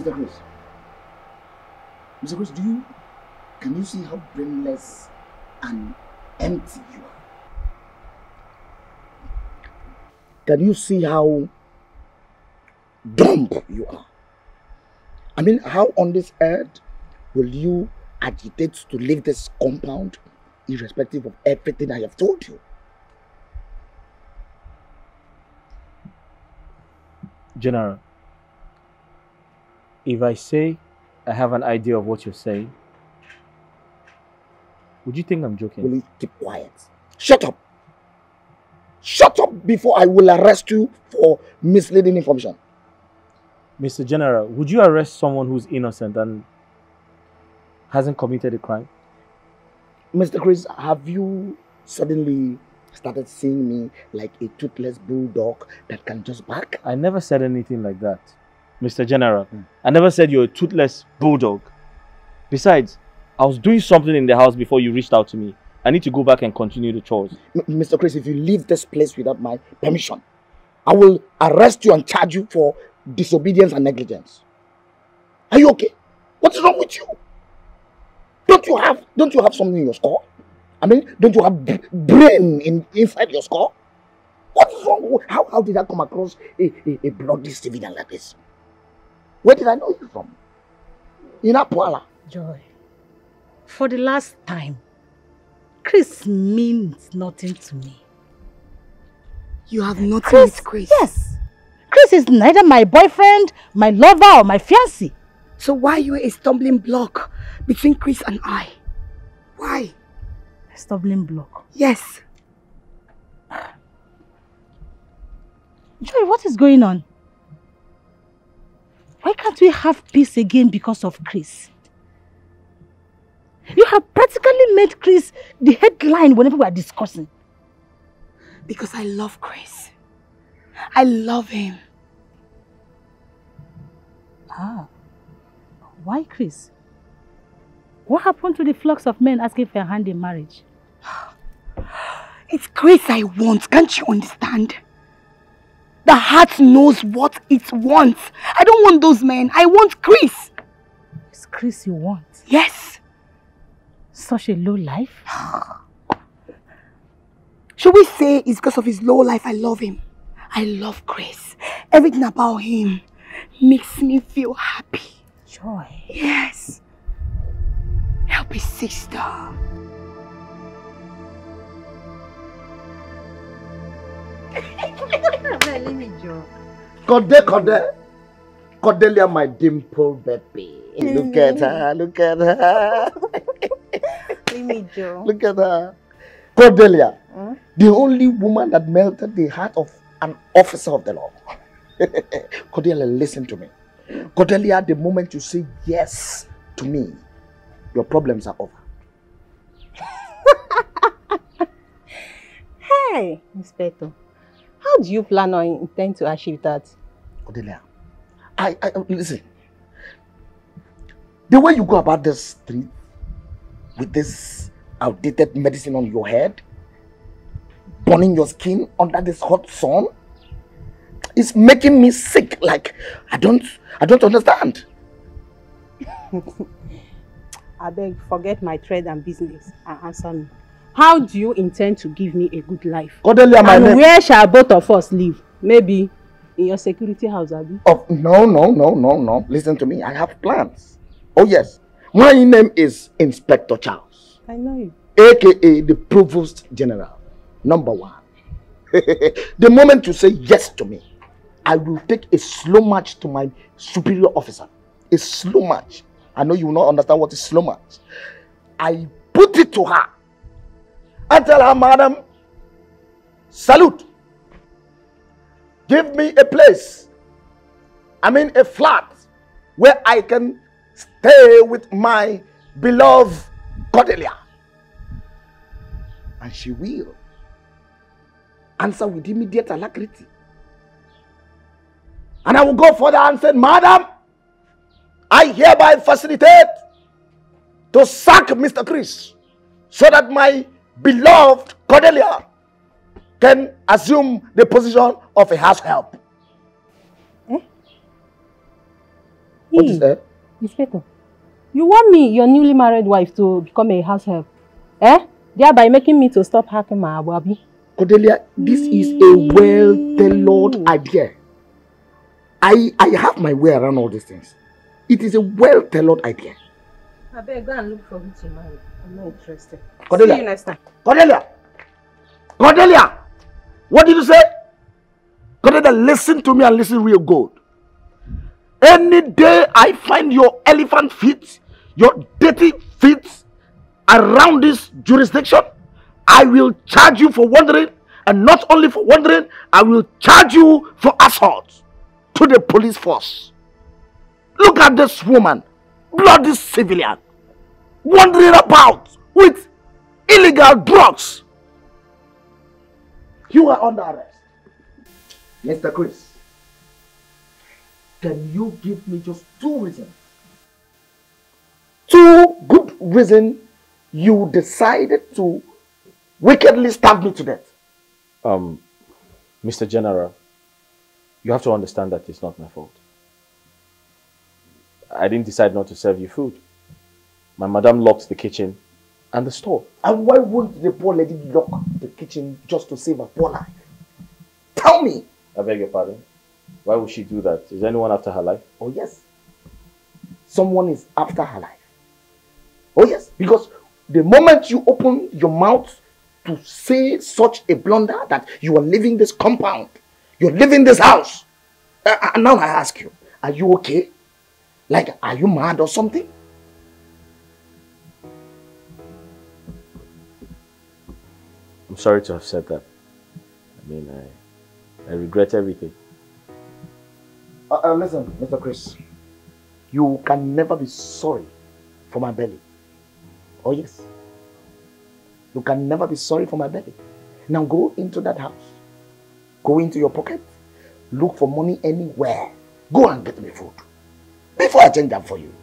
Mr. Chris. Mr. Chris, can you see how brainless and empty you are? Can you see how dumb you are? I mean, how on this earth will you agitate to leave this compound irrespective of everything I have told you? General, if I say I have an idea of what you're saying, would you think I'm joking? Will you keep quiet? Shut up! Shut up before I will arrest you for misleading information. Mr. General, would you arrest someone who's innocent and hasn't committed a crime? Mr. Chris, have you suddenly started seeing me like a toothless bulldog that can just bark? I never said anything like that. Mr. General, I never said you're a toothless bulldog. Besides, I was doing something in the house before you reached out to me. I need to go back and continue the chores. Mr. Chris, if you leave this place without my permission, I will arrest you and charge you for disobedience and negligence. Are you okay? What's wrong with you? Don't you have something in your skull? I mean, don't you have brain inside your skull? What's wrong? How did I come across a bloody civilian like this? Where did I know you from? In Apuala. Joy, for the last time, Chris means nothing to me. You have nothing with Chris? Yes. Chris is neither my boyfriend, my lover, or my fiancé. So why are you a stumbling block between Chris and I? Why? A stumbling block? Yes. Joy, what is going on? Why can't we have peace again because of Chris? You have practically made Chris the headline whenever we are discussing. Because I love Chris. I love him. Ah. Why Chris? What happened to the flux of men asking for a hand in marriage? It's Chris I want, can't you understand? The heart knows what it wants. I don't want those men. I want Chris. It's Chris you want? Yes. Such a low life? Should we say it's because of his low life I love him? I love Chris. Everything about him makes me feel happy. Joy. Yes. Help his sister. Let me joke. Cordelia, my dimple baby. Look at her, look at her. Let me joke. Look at her. Cordelia, the only woman that melted the heart of an officer of the law. Cordelia, listen to me. Cordelia, the moment you say yes to me, your problems are over. Hey, Inspector. How do you plan or intend to achieve that? Cordelia, I listen. The way you go about this street with this outdated medicine on your head, burning your skin under this hot sun, is making me sick. Like I don't understand. I beg, forget my trade and business and answer me. How do you intend to give me a good life? Cordelia, my and where shall both of us live? Maybe in your security house, Abby? Oh, no. Listen to me. I have plans. Oh, yes. My name is Inspector Charles. I know you. AKA the Provost General. Number 1. The moment you say yes to me, I will take a slow march to my superior officer. A slow march. I know you will not understand what is slow march. I put it to her. I tell her, madam, salute. Give me a place. I mean a flat where I can stay with my beloved Cordelia. And she will answer with immediate alacrity. And I will go further and say, madam, I hereby facilitate to sack Mr. Chris so that my beloved Cordelia can assume the position of a house help. What is that? Inspector, you want me, your newly married wife, to become a house help? Eh? Thereby making me to stop hacking my ababi? Cordelia, this is a well-tailored idea. I have my way around all these things. It is a well-tailored idea. I better go and look for who to marry. I'm not interested. Cordelia. See you next time. Cordelia! Cordelia! What did you say? Cordelia, listen to me and listen real good. Any day I find your elephant feet, your dirty feet around this jurisdiction, I will charge you for wandering, and not only for wandering, I will charge you for assault to the police force. Look at this woman, bloody civilian, wandering about with illegal drugs. You are under arrest. Mr. Chris, can you give me just 2 reasons? 2 good reasons you decided to wickedly stab me to death. Mr. General, you have to understand that it's not my fault. I didn't decide not to serve you food. My madam locked the kitchen and the store. And why won't the poor lady lock the kitchen just to save her poor life? Tell me. I beg your pardon? Why would she do that? Is anyone after her life? Oh yes. Someone is after her life. Oh yes, because the moment you open your mouth to say such a blunder that you are leaving this compound, you're leaving this house. And now I ask you, are you okay? Like, are you mad or something? I'm sorry to have said that. I mean, I regret everything. Listen, Mr. Chris, you can never be sorry for my belly. Oh yes. You can never be sorry for my belly. Now go into that house. Go into your pocket. Look for money anywhere. Go and get me food. Before I change that for you.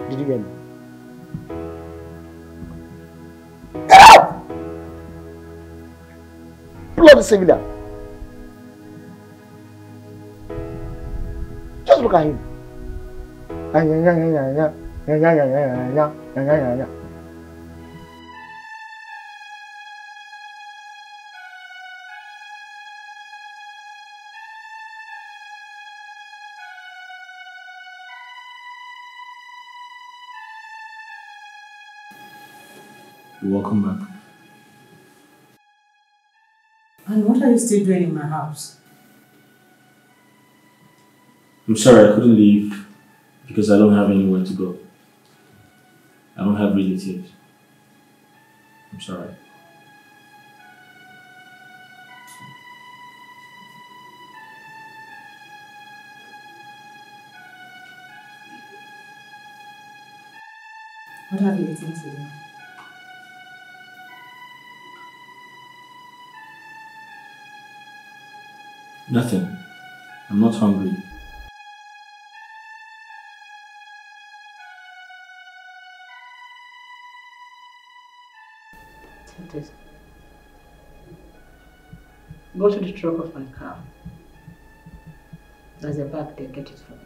Did you hear me? Get out! Bloody civilian. Just look at him. Welcome back. And what are you still doing in my house? I'm sorry I couldn't leave because I don't have anywhere to go. I don't have relatives. I'm sorry. What have you eaten today? Nothing. I'm not hungry. Take this. Go to the trunk of my car. There's a bag there, get it for me.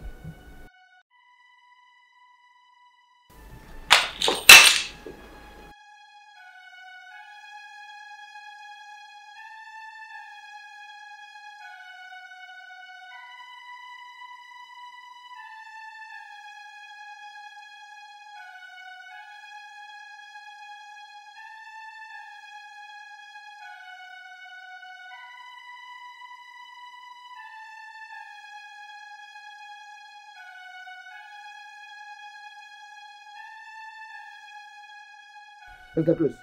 Mr. Chris,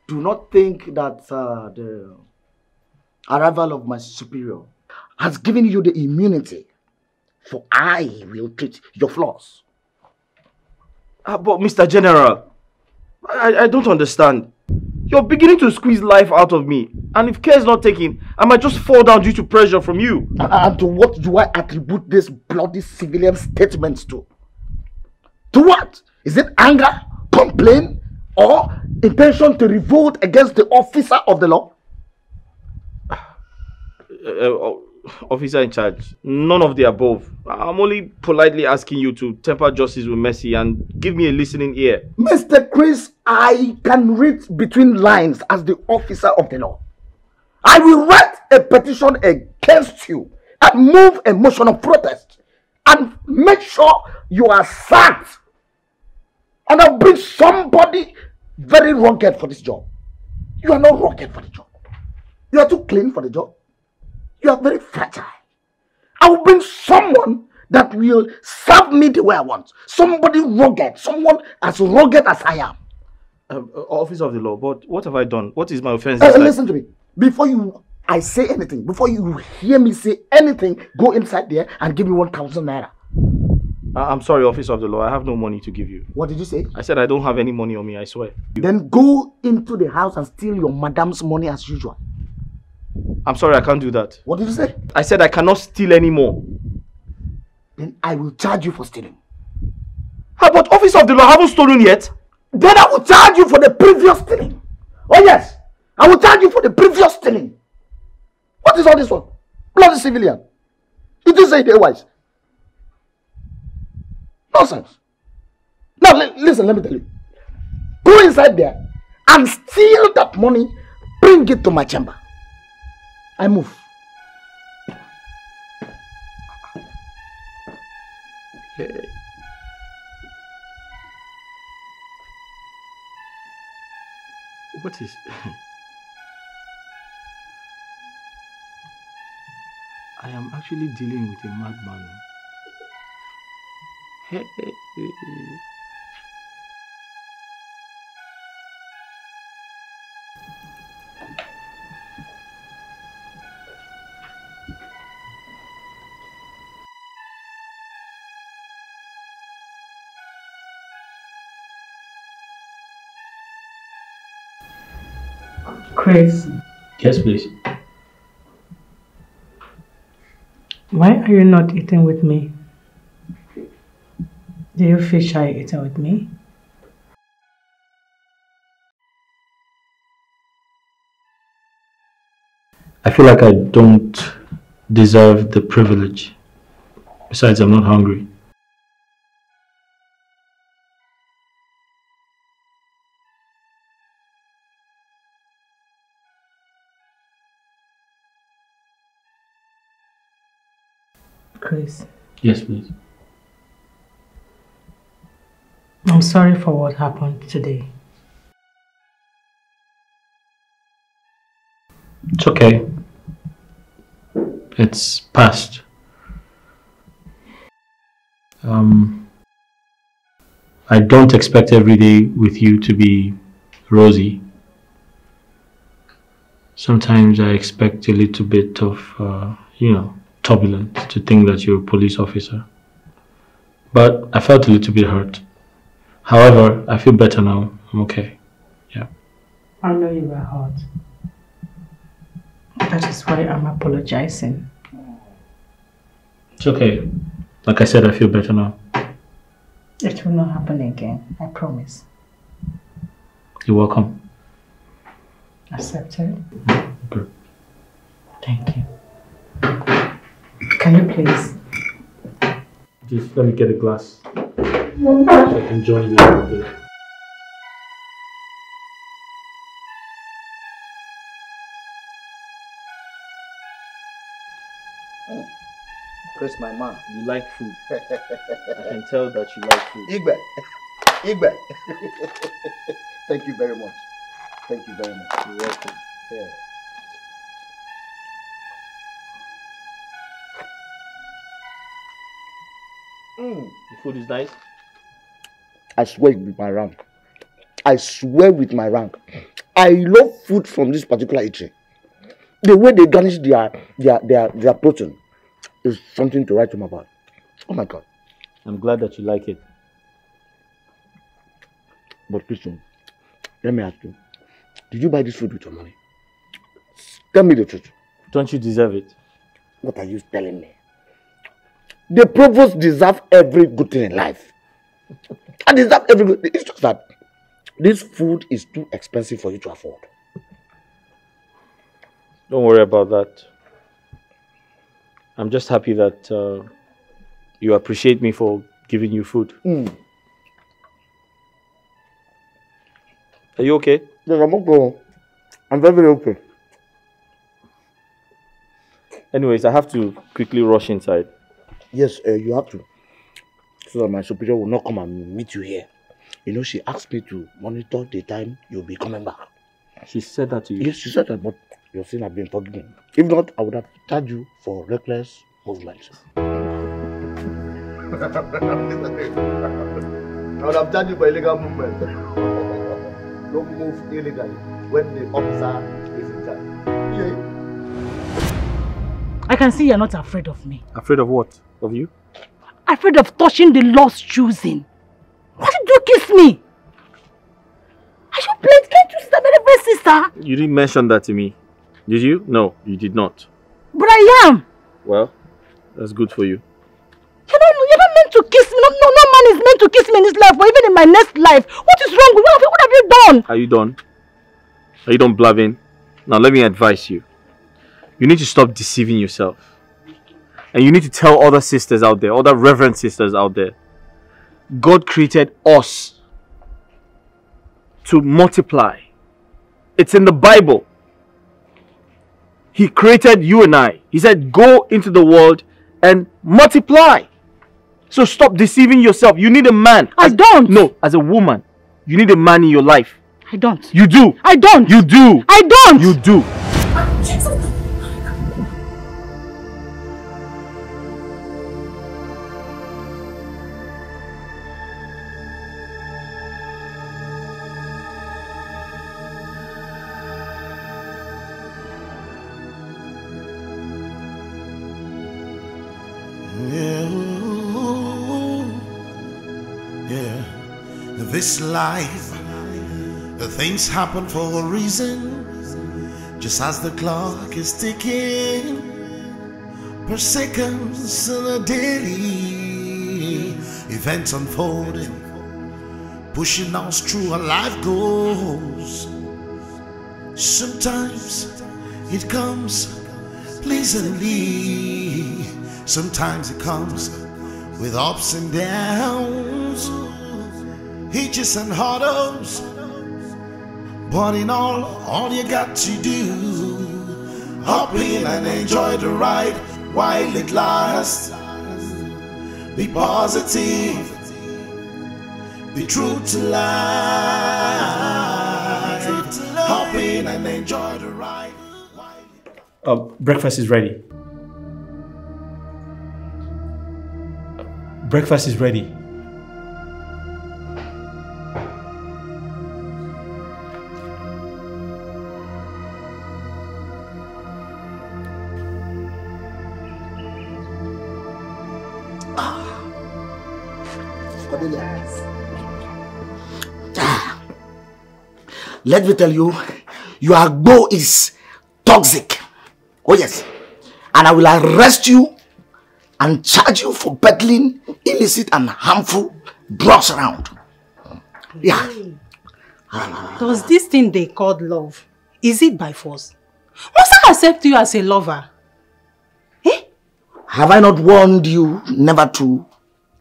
do not think that the arrival of my superior has given you the immunity, for I will treat your flaws. But Mr. General, I don't understand. You're beginning to squeeze life out of me, and if care is not taken, I might just fall down due to pressure from you. And to what do I attribute this bloody civilian statements to? To what? Is it anger, complaint, or intention to revolt against the officer of the law? officer in charge, none of the above. I'm only politely asking you to temper justice with mercy and give me a listening ear. Mr. Chris, I can read between lines as the officer of the law. I will write a petition against you and move a motion of protest and make sure you are sacked. And I'll bring somebody very rugged for this job. You are not rugged for the job. You are too clean for the job. You are very fragile. I will bring someone that will serve me the way I want. Somebody rugged. Someone as rugged as I am. Officer of the law, but what have I done? What is my offense? Listen to me. Before I say anything, before you hear me say anything, go inside there and give me 1,000 naira. I'm sorry, officer of the law. I have no money to give you. What did you say? I said I don't have any money on me, I swear. Then go into the house and steal your madam's money as usual. I'm sorry, I can't do that. What did you say? I said I cannot steal anymore. Then I will charge you for stealing. But officer of the law, I haven't stolen yet. Then I will charge you for the previous stealing. Oh yes, I will charge you for the previous stealing. What is all this one? Bloody civilian. You didn't say it otherwise. Nonsense. Now listen, let me tell you. Go inside there and steal that money. Bring it to my chamber. I move. Hey. What is... I am actually dealing with a madman. Hey. Chris, Yes, please. why are you not eating with me? Do you feel shy eating with me? I feel like I don't deserve the privilege. Besides, I'm not hungry. Chris, Yes, please. I'm sorry for what happened today. It's okay. It's past. I don't expect every day with you to be rosy. Sometimes I expect a little bit of, turbulence to think that you're a police officer. But I felt a little bit hurt. However, I feel better now. I'm okay. Yeah. I know you were hurt. That is why I'm apologizing. It's okay. Like I said, I feel better now. It will not happen again, I promise. You're welcome. Accepted? Good. Thank you. Can you please? Just let me get a glass. So I can join you a bit. Chris, my man. You like food. I can tell that you like food. Igbe. Thank you very much. Thank you very much. You're welcome. Yeah. The food is nice. I swear with my rank. I swear with my rank. I love food from this particular eatery. The way they garnish their protein is something to write home about. Oh my God. I'm glad that you like it. But Christian, let me ask you. Did you buy this food with your money? Tell me the truth. Don't you deserve it? What are you telling me? The provost deserves every good thing in life. I deserve every good thing. It's just that this food is too expensive for you to afford. Don't worry about that. I'm just happy that you appreciate me for giving you food. Are you okay? Yes, I'm okay. I'm very, very okay. Anyways, I have to quickly rush inside. Yes, you have to. So that my superior will not come and meet you here. You know, she asked me to monitor the time you'll be coming back. She said that to you? Yes, she said that, but your sin has been forgiven. If not, I would have charged you for reckless movements. I would have charged you for illegal movement. Don't move illegally when the officer is in charge. Yeah. I can see you're not afraid of me. Afraid of what? Of you? Afraid of touching the Lord's choosing. Why did you kiss me? Are you playing? Can't you see that, my dear sister? You didn't mention that to me. Did you? No, you did not. But I am. Well, that's good for you. You're not meant to kiss me. No man is meant to kiss me in this life or even in my next life. What is wrong with you? What have you done? Are you done? Are you done blabbing? Now let me advise you. You need to stop deceiving yourself. And you need to tell other sisters out there, other reverend sisters out there, God created us to multiply. It's in the Bible. He created you and I. He said, go into the world and multiply. So stop deceiving yourself. You need a man. I don't. No, as a woman, you need a man in your life. I don't. You do. I don't. You do. I don't. You do. This life, the things happen for a reason. Just as the clock is ticking, per seconds and a daily events unfolding, pushing us through our life goals. Sometimes it comes pleasantly, sometimes it comes with ups and downs, hitches and hurdles, but in all you got to do, hop in and enjoy the ride while it lasts. Be positive, be true to life. Hop in and enjoy the ride. Breakfast is ready. Breakfast is ready. Let me tell you, your agbo is toxic. Oh yes. And I will arrest you and charge you for peddling illicit and harmful drugs around. Yeah. Does this thing they called love, is it by force? Must I accept you as a lover? Eh? Have I not warned you never to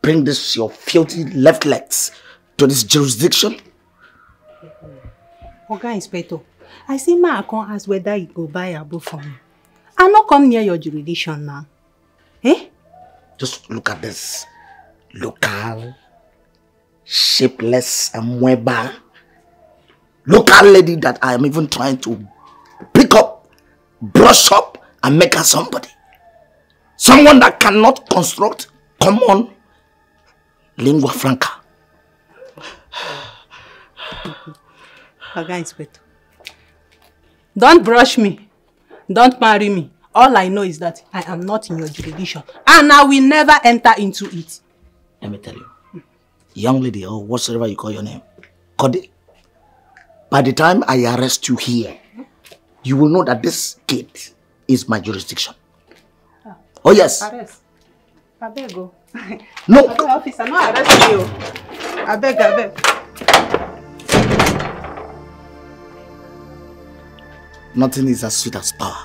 bring this your filthy left legs to this jurisdiction? Oga Inspector, I see my account ask whether you go buy a book for me. I not come near your jurisdiction now. Eh? Just look at this local, shapeless, amoeba, local lady that I am even trying to pick up, brush up, and make her somebody. Someone that cannot construct common lingua franca. Oga Inspector, don't brush me, don't marry me. All I know is that I am not in your jurisdiction and I will never enter into it. Let me tell you, young lady or whatsoever you call your name, Cody, by the time I arrest you here, you will know that this gate is my jurisdiction. Oh yes. Arrest. I beg go. No. I beg, officer, no arrest you. I beg. Nothing is as sweet as power.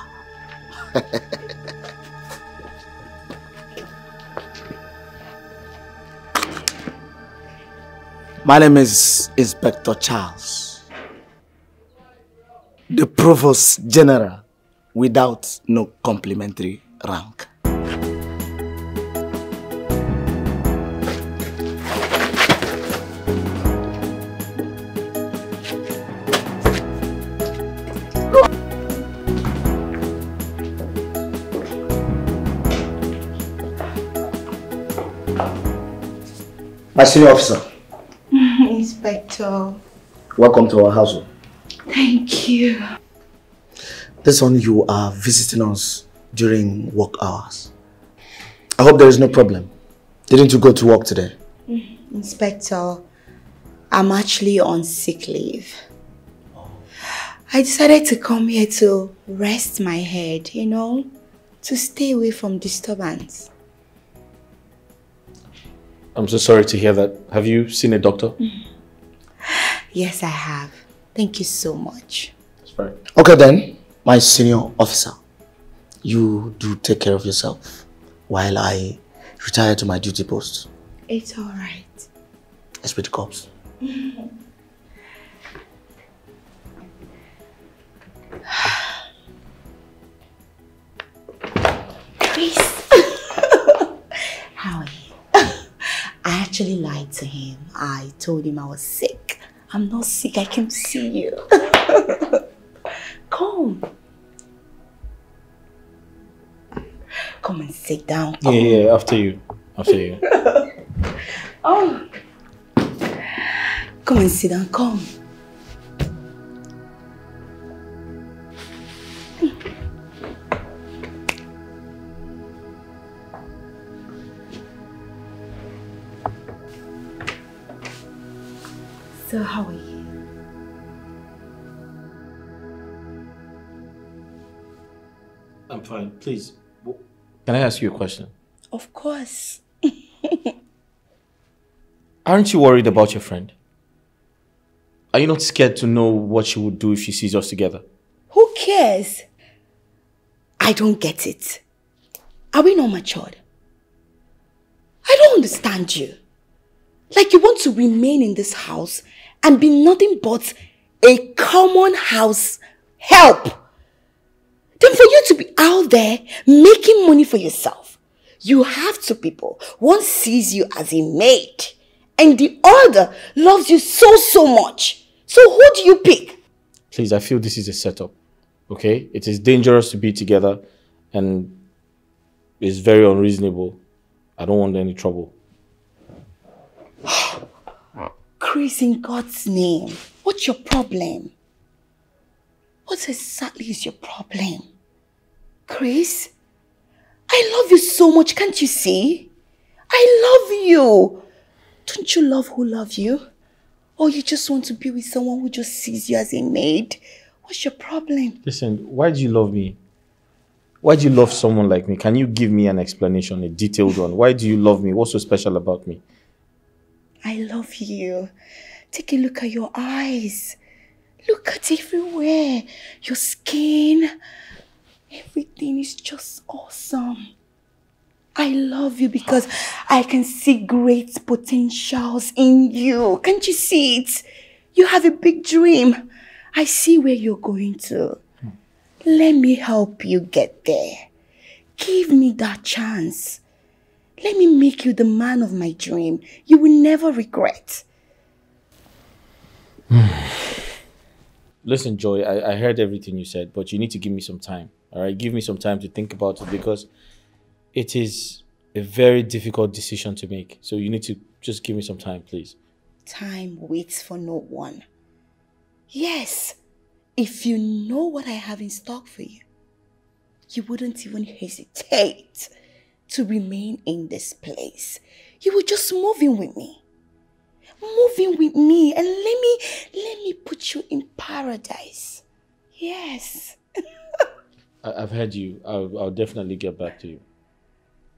My name is Inspector Charles, the Provost General without no complimentary rank. My senior officer. Inspector. Welcome to our household. Thank you. This one, you are visiting us during work hours. I hope there is no problem. Didn't you go to work today? Inspector, I'm actually on sick leave. I decided to come here to rest my head, to stay away from disturbance. I'm so sorry to hear that. Have you seen a doctor? Yes, I have. Thank you so much. That's fine. Okay then, my senior officer. You do take care of yourself while I retire to my duty post. It's alright. Let's with the cops. Chris. How are you? I actually lied to him. I told him I was sick. I'm not sick. I can see you. Come. Come and sit down. Come. Yeah, after you. After you. Oh. Come and sit down. Come. So how are you? I'm fine. Please, can I ask you a question? Of course. Aren't you worried about your friend? Are you not scared to know what she would do if she sees us together? Who cares? I don't get it. Are we not matured? I don't understand you. Like you want to remain in this house and be nothing but a common house help. Then for you to be out there making money for yourself, you have two people. One sees you as a maid and the other loves you so much. So who do you pick? Please, I feel this is a setup, okay? It is dangerous to be together and it's very unreasonable. I don't want any trouble. Chris, in God's name, what's your problem? What exactly is your problem? Chris, I love you so much, can't you see? I love you. Don't you love who loves you? Or you just want to be with someone who just sees you as a maid? What's your problem? Listen, why do you love me? Why do you love someone like me? Can you give me an explanation, a detailed one? Why do you love me? What's so special about me? I love you. Take a look at your eyes. Look at everywhere. Your skin. Everything is just awesome. I love you because I can see great potentials in you. Can't you see it? You have a big dream. I see where you're going to. Let me help you get there. Give me that chance. Let me make you the man of my dream. You will never regret. Listen, Joy, I heard everything you said, but you need to give me some time. All right? Give me some time to think about it because it is a very difficult decision to make. So you need to just give me some time, please. Time waits for no one. Yes, if you know what I have in stock for you, you wouldn't even hesitate to remain in this place. You would just move in with me. Move in with me and let me put you in paradise. Yes. I've heard you. I'll definitely get back to you.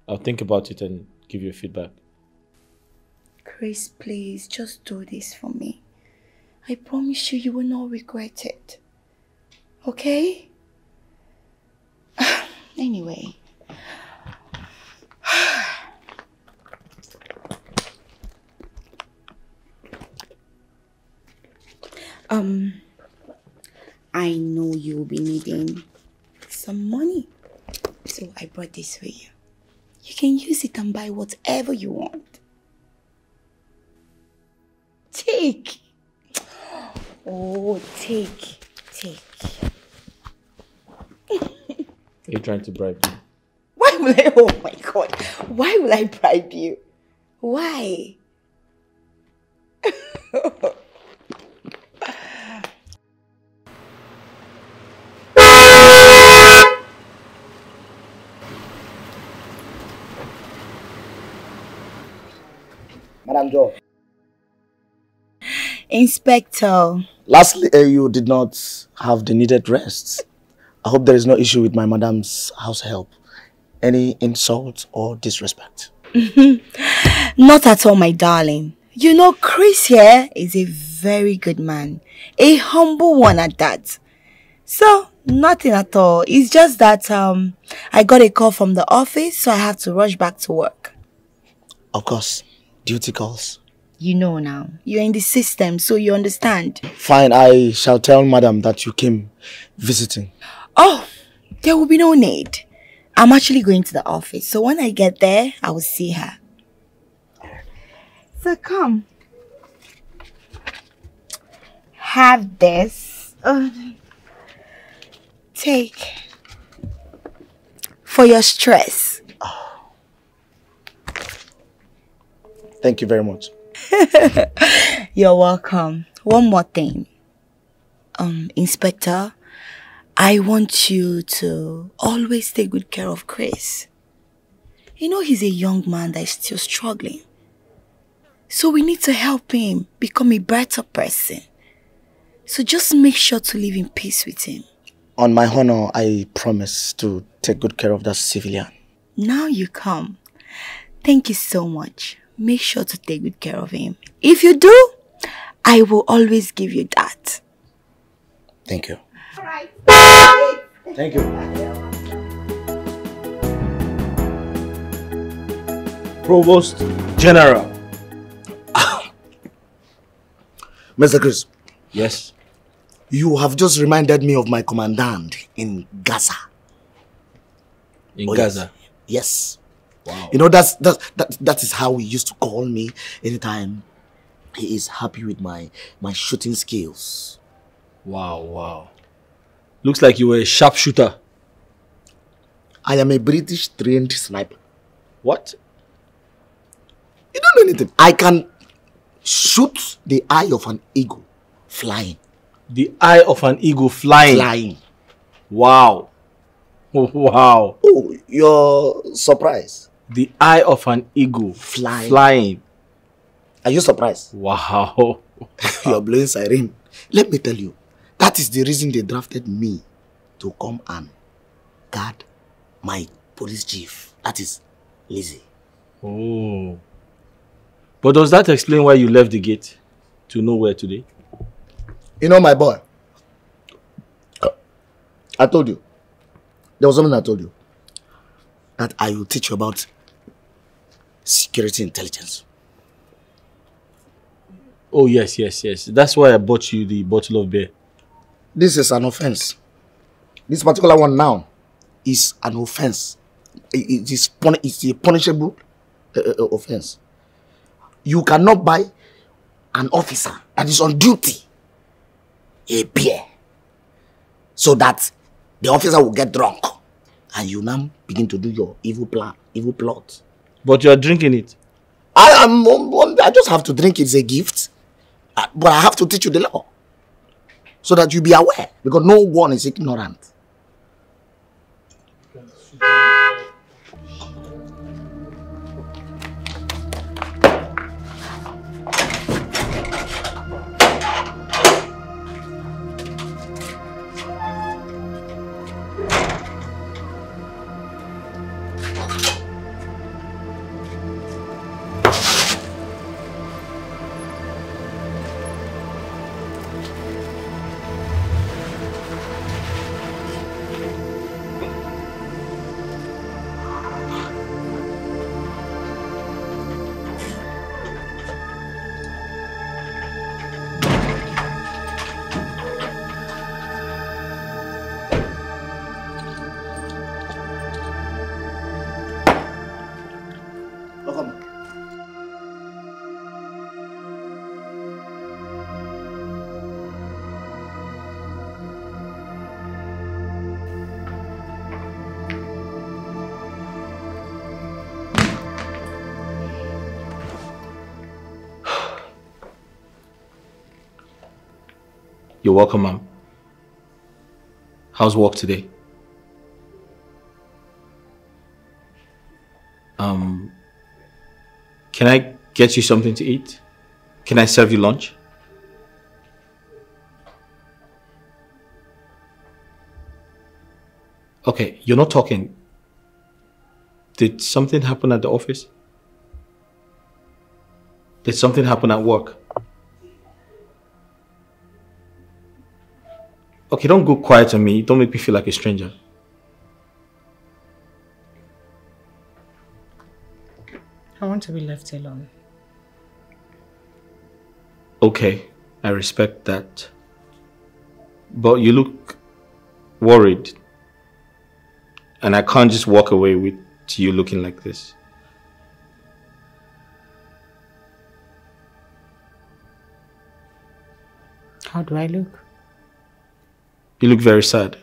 I'll think about it and give you feedback. Chris, please, just do this for me. I promise you, you will not regret it. Okay? Anyway. I know you'll be needing some money. So I brought this for you. You can use it and buy whatever you want. Take. Oh, take. Are you trying to bribe me? Why will I? Oh my God. Why will I bribe you? Why? Madam Joe. Inspector. Lastly, you did not have the needed rest. I hope there is no issue with my madam's house help. Any insult or disrespect? Not at all, my darling. You know, Chris here is a very good man. A humble one at that. So, nothing at all. It's just that I got a call from the office, so I have to rush back to work. Of course. Duty calls. You know now. You're in the system, so you understand. Fine, I shall tell madam that you came visiting. Oh, there will be no need. I'm actually going to the office, so when I get there, I will see her. So come. Have this. Take. For your stress. Thank you very much. You're welcome. One more thing. Inspector, I want you to always take good care of Chris. You know he's a young man that is still struggling. So we need to help him become a better person. So just make sure to live in peace with him. On my honor, I promise to take good care of that civilian. Now you come. Thank you so much. Make sure to take good care of him. If you do, I will always give you that. Thank you. All right. Thank you. Provost General. Mr. Chris. Yes. You have just reminded me of my commandant in Gaza. In Gaza? Yes. Wow. You know, that is how he used to call me anytime he is happy with my shooting skills. Wow. Looks like you were a sharpshooter. I am a British trained sniper. What? You don't know anything. I can shoot the eye of an eagle flying. The eye of an eagle flying? Flying. Wow. Wow. Oh, you're surprised? The eye of an eagle flying. Are you surprised? Wow. You're blowing siren. Let me tell you, that is the reason they drafted me to come and guard my police chief. That is Lizzie. Oh. But does that explain why you left the gate to nowhere today? You know, my boy, I told you, there was something I told you, that I will teach you about security intelligence. Oh, yes. That's why I bought you the bottle of beer. This is an offense. This particular one now is an offense. It's a punishable offense. You cannot buy an officer that is on duty a beer so that the officer will get drunk and you now begin to do your evil plot. But you are drinking it. I just have to drink it as a gift, but I have to teach you the law so that you be aware, because no one is ignorant. You're welcome, ma'am. How's work today? Can I get you something to eat? Can I serve you lunch? Okay, you're not talking. Did something happen at the office? Did something happen at work? Okay, don't go quiet on me. Don't make me feel like a stranger. I want to be left alone. Okay, I respect that. But you look worried. And I can't just walk away with you looking like this. How do I look? You look very sad.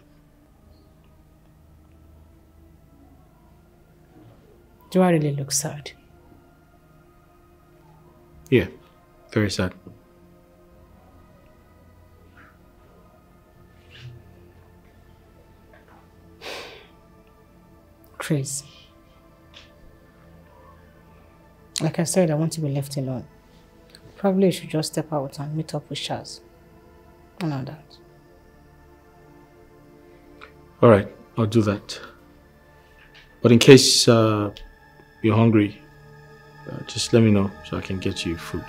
Do I really look sad? Yeah, very sad. Chris, like I said, I want to be left alone. Probably you should just step out and meet up with Shaz. And all that. Alright, I'll do that. But in case you're hungry, just let me know so I can get you food.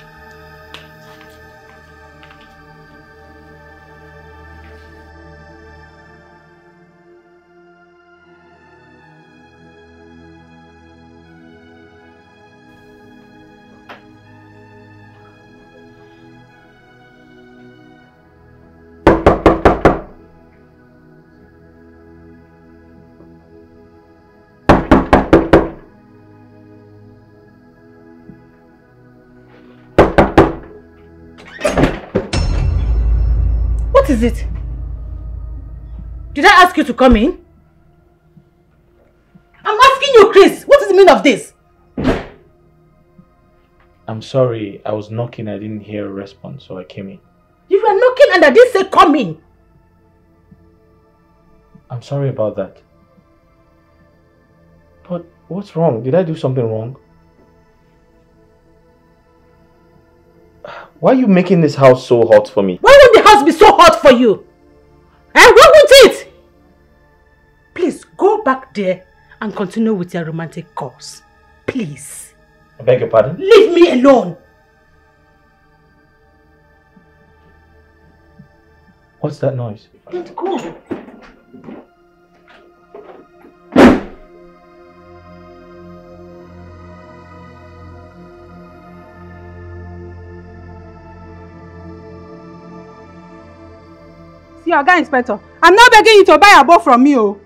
What is it? Did I ask you to come in? I'm asking you, Chris. What is the meaning of this? I'm sorry, I was knocking, I didn't hear a response, so I came in. You were knocking and I didn't say come in. I'm sorry about that. But what's wrong? Did I do something wrong? Why are you making this house so hot for me? Why would the house be so hot for you? Why won't it? Please, go back there and continue with your romantic course. Please. I beg your pardon? Leave me alone. What's that noise? Don't go. See, Oga Inspector, I'm not begging you to buy a boat from me, oh.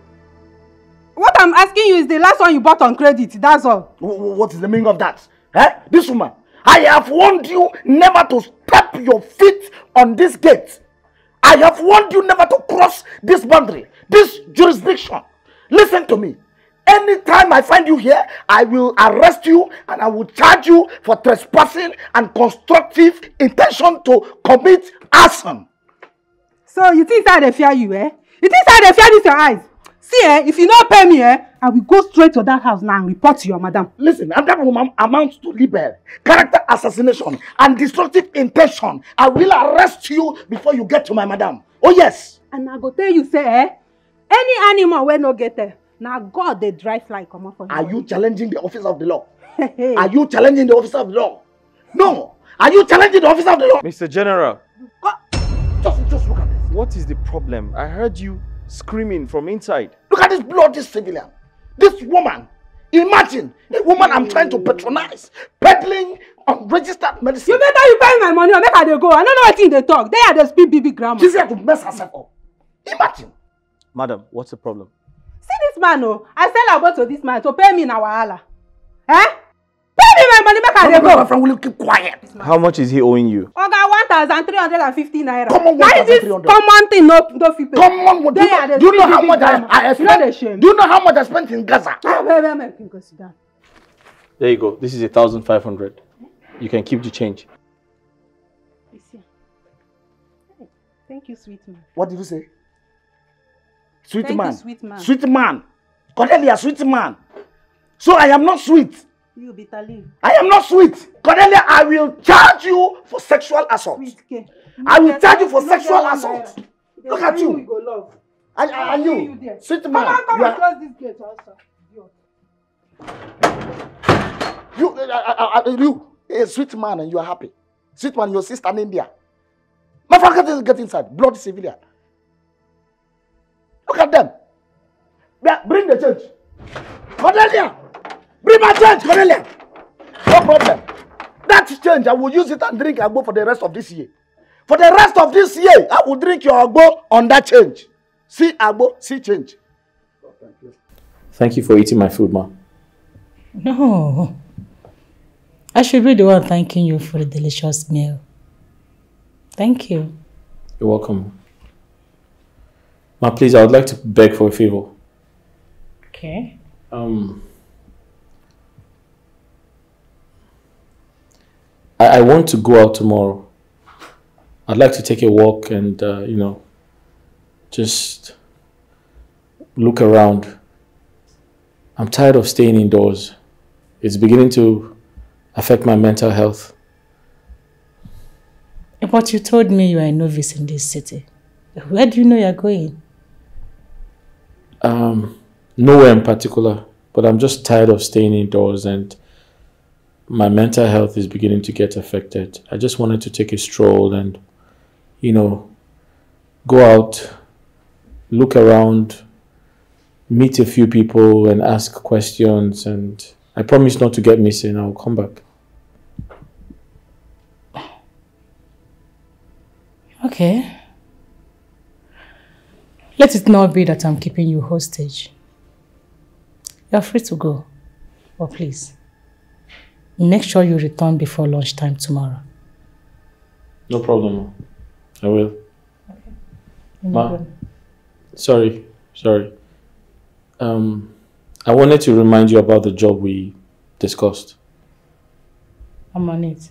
What I'm asking you is the last one you bought on credit, that's all. What is the meaning of that? Eh? This woman, I have warned you never to step your feet on this gate. I have warned you never to cross this boundary, this jurisdiction. Listen to me. Anytime I find you here, I will arrest you and I will charge you for trespassing and constructive intention to commit arson. So you think I fear you, eh? You think I fear this your eyes? See, if you don't pay me, I will go straight to that house now and report to your madam. Listen, and that woman amounts to libel, character assassination, and destructive intention. I will arrest you before you get to my madam. Oh yes. And I go tell you, say, any animal will not get there. Now God, they dry fly come up for you. Are you challenging the office of the law? Are you challenging the office of the law? No. Are you challenging the office of the law? Mr. General. Just look at this. What is the problem? I heard you screaming from inside. Look at this bloody civilian. This woman. Imagine a woman I'm trying to patronize, peddling unregistered medicine. You better you pay my money or make her they go. I don't know what thing they talk. They are the speak BB grammar. She's here to mess herself up. Imagine. Madam, what's the problem? See this man, oh. I sell a boat to this man to pay me in our hala. Eh? Pay me my money, make her they go. My friend, will you keep quiet? How much is he owing you? Oga, 1,350 naira. Come on, Why is this 1,300? common thing no fit pay? Come on, do you know how much I spent? Do you know how much I spent in Gaza? Wait, go sit down. There you go. This is 1,500. You can keep the change. Thank Thank you, sweet man. What did you say? Sweet Thank man. you, sweet man. Sweet man. Cornelia, sweet man. So I am not sweet. You bitter leaf. I am not sweet. Cornelia, I will charge you for sexual assault. I will charge you for sexual assault. Look at you. And you, sweet man. Come and close this gate also. You, a sweet man, and you are happy. Sweet man, your sister in India. My friend, get inside. Bloody civilian. Look at them. Bring the change. Cornelia! Bring my change, Cornelia! No problem. That change, I will use it and drink agbo for the rest of this year. For the rest of this year, I will drink your agbo on that change. See agbo, see change. Oh, thank you. Thank you for eating my food, ma. No. I should be the one thanking you for the delicious meal. Thank you. You're welcome. Ma, please, I would like to beg for a favor. Okay. I want to go out tomorrow. I'd like to take a walk and, you know, just look around. I'm tired of staying indoors. It's beginning to affect my mental health. But you told me you are a novice in this city. Where do you know you're going? Nowhere in particular, but I'm just tired of staying indoors and my mental health is beginning to get affected. I just wanted to take a stroll and, you know, go out, look around, meet a few people and ask questions, and I promise not to get missing. I'll come back. Okay. Let it not be that I'm keeping you hostage. You're free to go. But please, make sure you return before lunchtime tomorrow. No problem. I will. Okay. Ma, sorry. I wanted to remind you about the job we discussed. I'm on it.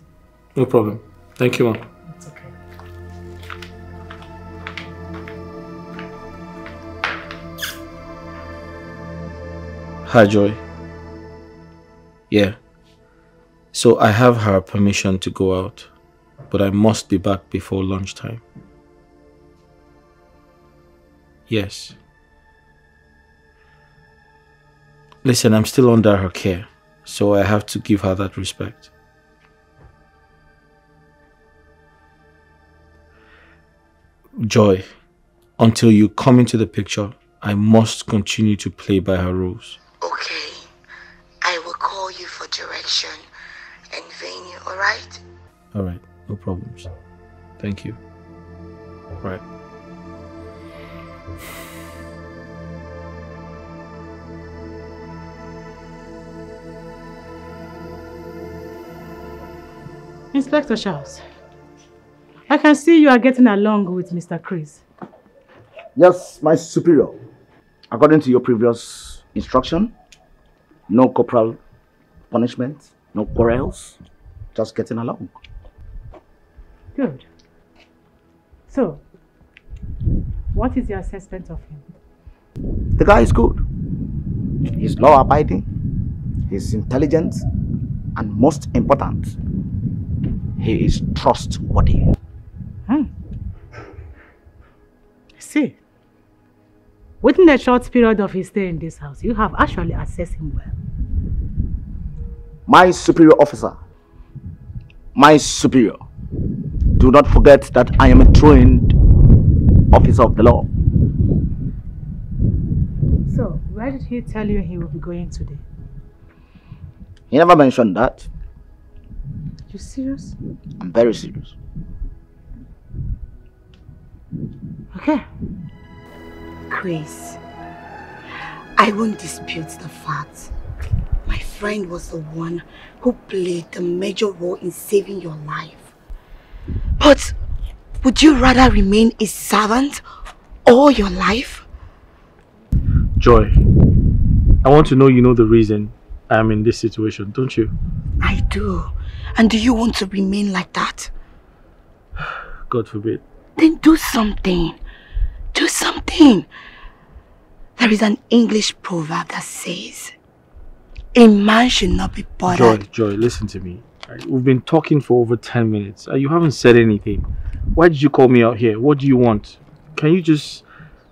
No problem. Thank you, ma. It's okay. Hi, Joy. Yeah. So I have her permission to go out, but I must be back before lunchtime. Yes. Listen, I'm still under her care, so I have to give her that respect. Joy, until you come into the picture, I must continue to play by her rules. Okay. I will call you for direction and venue, alright? Alright, no problems. Thank you. Right. Inspector Charles, I can see you are getting along with Mr. Chris. Yes, my superior. According to your previous instruction, no corporal punishment, no quarrels, just getting along. Good. So, what is your assessment of him? The guy is good. He's law-abiding, he's intelligent, and most important, he is trustworthy. I see. Within a short period of his stay in this house, you have actually assessed him well. My superior officer, my superior, do not forget that I am a trained officer of the law. So, where did he tell you he will be going today? He never mentioned that. You serious? I'm very serious. Okay. Chris, I won't dispute the fact. My friend was the one who played the major role in saving your life. But would you rather remain a servant all your life? Joy, I want to know you know the reason I am in this situation, don't you? I do. And do you want to remain like that? God forbid. Then do something. Do something. There is an English proverb that says, a man should not be bothered. Joy, listen to me. We've been talking for over 10 minutes. You haven't said anything. Why did you call me out here? What do you want? Can you just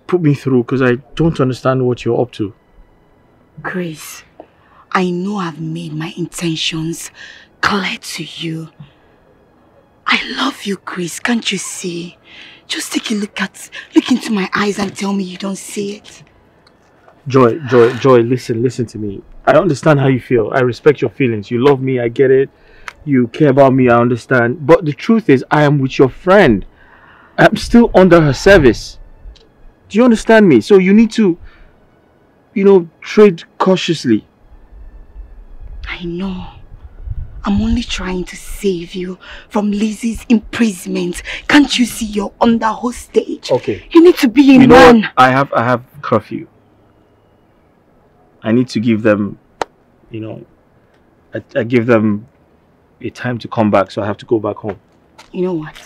put me through? Because I don't understand what you're up to. Chris, I know I've made my intentions clear to you. I love you, Chris. Can't you see? Just take a look into my eyes and tell me you don't see it. Joy, listen to me. I understand how you feel. I respect your feelings. You love me, I get it. You care about me, I understand. But the truth is, I am with your friend. I'm still under her service. Do you understand me? So you need to, tread cautiously. I know. I'm only trying to save you from Lizzie's imprisonment. Can't you see you're under hostage? Okay. You need to be a man. What? I have curfew. I need to give them, I give them a time to come back, so I have to go back home. You know what?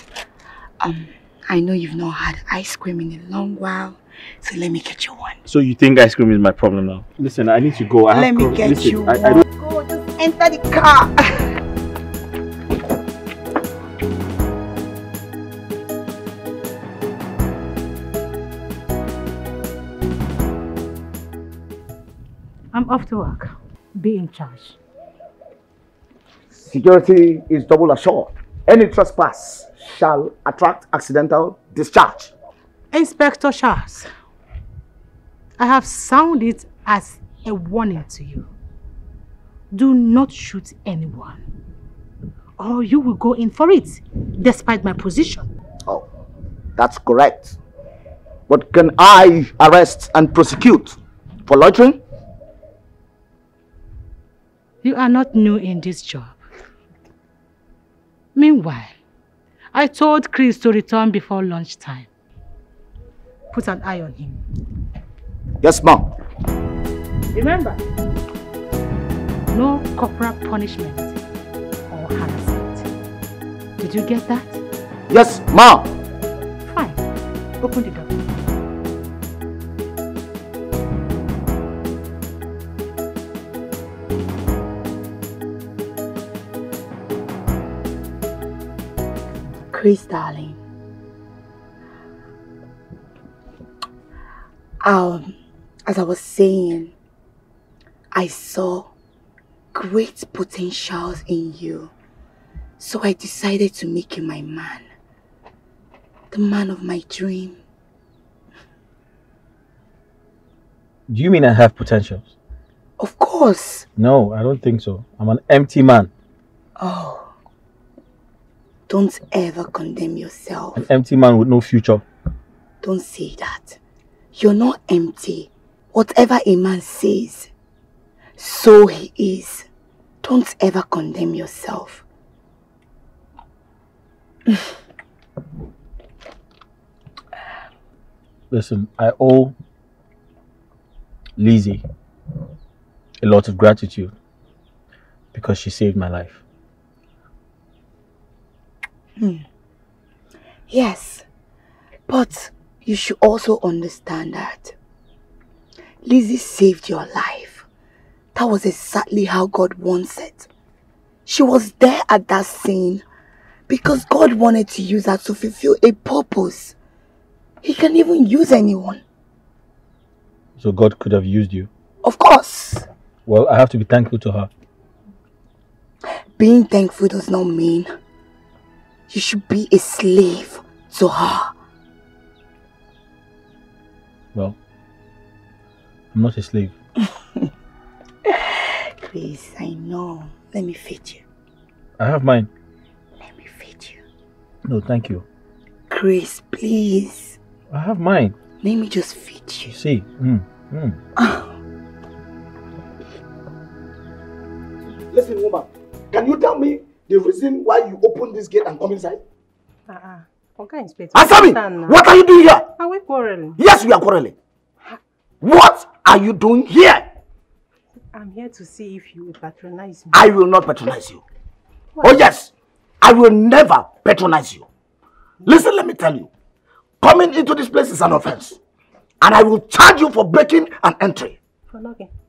I know you've not had ice cream in a long while, so let me get you one. So you think ice cream is my problem now? Listen, I need to go. Let me get you one. Go, just enter the car. I'm off to work. Be in charge. Security is double assured. Any trespass shall attract accidental discharge. Inspector Charles, I have sounded it as a warning to you. Do not shoot anyone, or you will go in for it, despite my position. Oh, that's correct. But can I arrest and prosecute for loitering? You are not new in this job. Meanwhile, I told Chris to return before lunchtime. Put an eye on him. Yes, ma'am. Remember, no corporal punishment or harassment. Did you get that? Yes, ma'am. Fine. Open the door. Chris, darling. As I was saying, I saw great potentials in you. So I decided to make you my man. The man of my dream. Do you mean I have potentials? Of course. No, I don't think so. I'm an empty man. Oh. Don't ever condemn yourself. An empty man with no future. Don't say that. You're not empty. Whatever a man says, so he is. Don't ever condemn yourself. Listen, I owe Lizzie a lot of gratitude because she saved my life. Yes, but you should also understand that Lizzie saved your life. That was exactly how God wants it. She was there at that scene because God wanted to use her to fulfill a purpose. He can even use anyone. So God could have used you? Of course. Well, I have to be thankful to her. Being thankful does not mean you should be a slave to her. Well, I'm not a slave. Chris, I know. Let me feed you. I have mine. Let me feed you. No, thank you. Chris, please. I have mine. Let me just feed you. See. Listen, woman. Can you tell me the reason why you opened this gate and come inside? Okay, Inspector. Answer me! What are you doing here? Are we quarreling? Yes, we are quarreling. What are you doing here? I'm here to see if you will patronize me. I will not patronize you. Why? Oh yes, I will never patronize you. Listen, let me tell you. Coming into this place is an offense. And I will charge you for breaking an entry.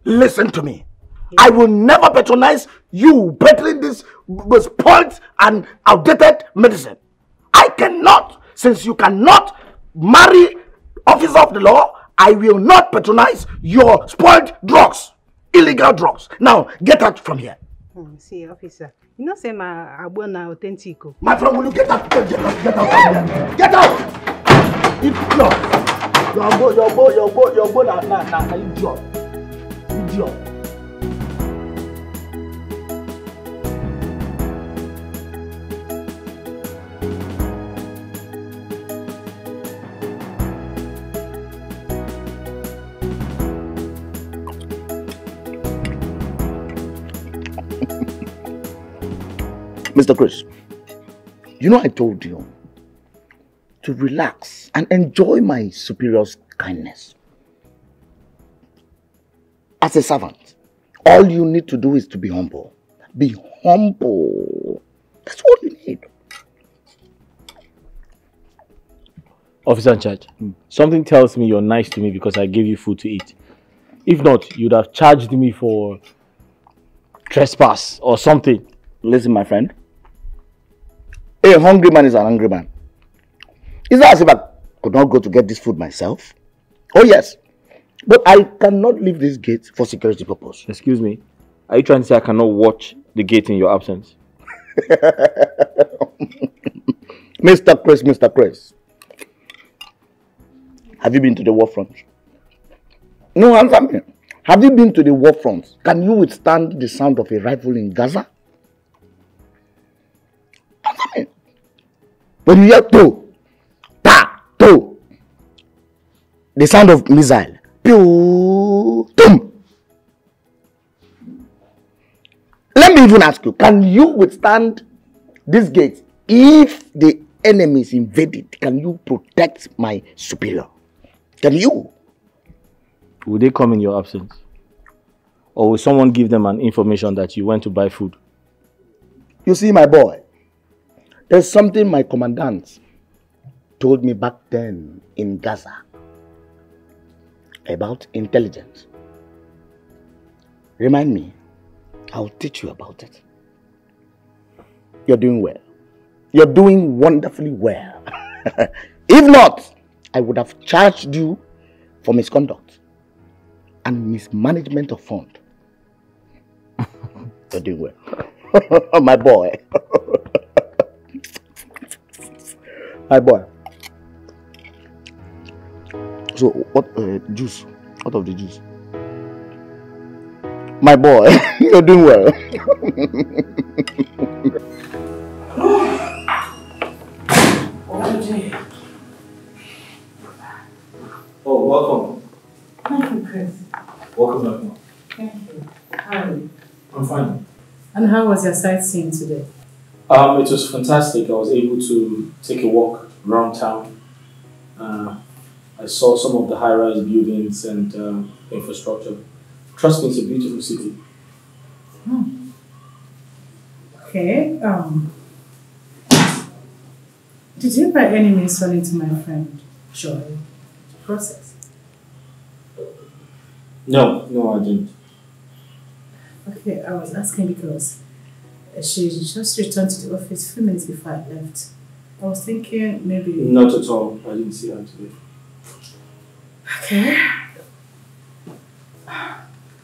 Listen to me. I will never patronize you peddling this spoiled and outdated medicine. I cannot, since you cannot marry officer of the law, I will not patronize your spoiled drugs, illegal drugs. Now, get out from here. See, officer, you know say my abona authentic. My friend, will you get out? Get out from here. Get out! Idiot! Your go, na idiot. Idiot. Mr. Chris, you know I told you to relax and enjoy my superior's kindness. As a servant, all you need to do is to be humble. Be humble. That's all you need. Officer in charge, something tells me you're nice to me because I gave you food to eat. If not, you'd have charged me for trespass or something. Listen, my friend. A hungry man is an hungry man. It's not as if I could not go to get this food myself. Oh yes. But I cannot leave this gate for security purpose. Excuse me. Are you trying to say I cannot watch the gate in your absence? Mr. Chris. Have you been to the war front? No, answer me. Have you been to the war front? Can you withstand the sound of a rifle in Gaza? Answer me. When you hear to, the sound of missile, pew, tum. Let me even ask you, can you withstand this gate if the enemy is invaded? Can you protect my superior? Can you? Will they come in your absence? Or will someone give them an information that you went to buy food? You see, my boy, there's something my commandant told me back then in Gaza about intelligence. Remind me, I'll teach you about it. You're doing well. You're doing wonderfully well. If not, I would have charged you for misconduct and mismanagement of fund. You're doing well. My boy. My boy. So, what juice? What of the juice? My boy, you're doing well. Oh, welcome. Thank you, Chris. Welcome back, Mom. Thank you. How are you? I'm fine. And how was your sightseeing today? It was fantastic. I was able to take a walk around town. I saw some of the high-rise buildings and infrastructure. Trust me, it's a beautiful city. Okay. Did you by any means run into my friend Joy? Process? No, I didn't. Okay, I was asking because she just returned to the office a few minutes before I left. I was thinking maybe... Not at all. I didn't see her today. Okay.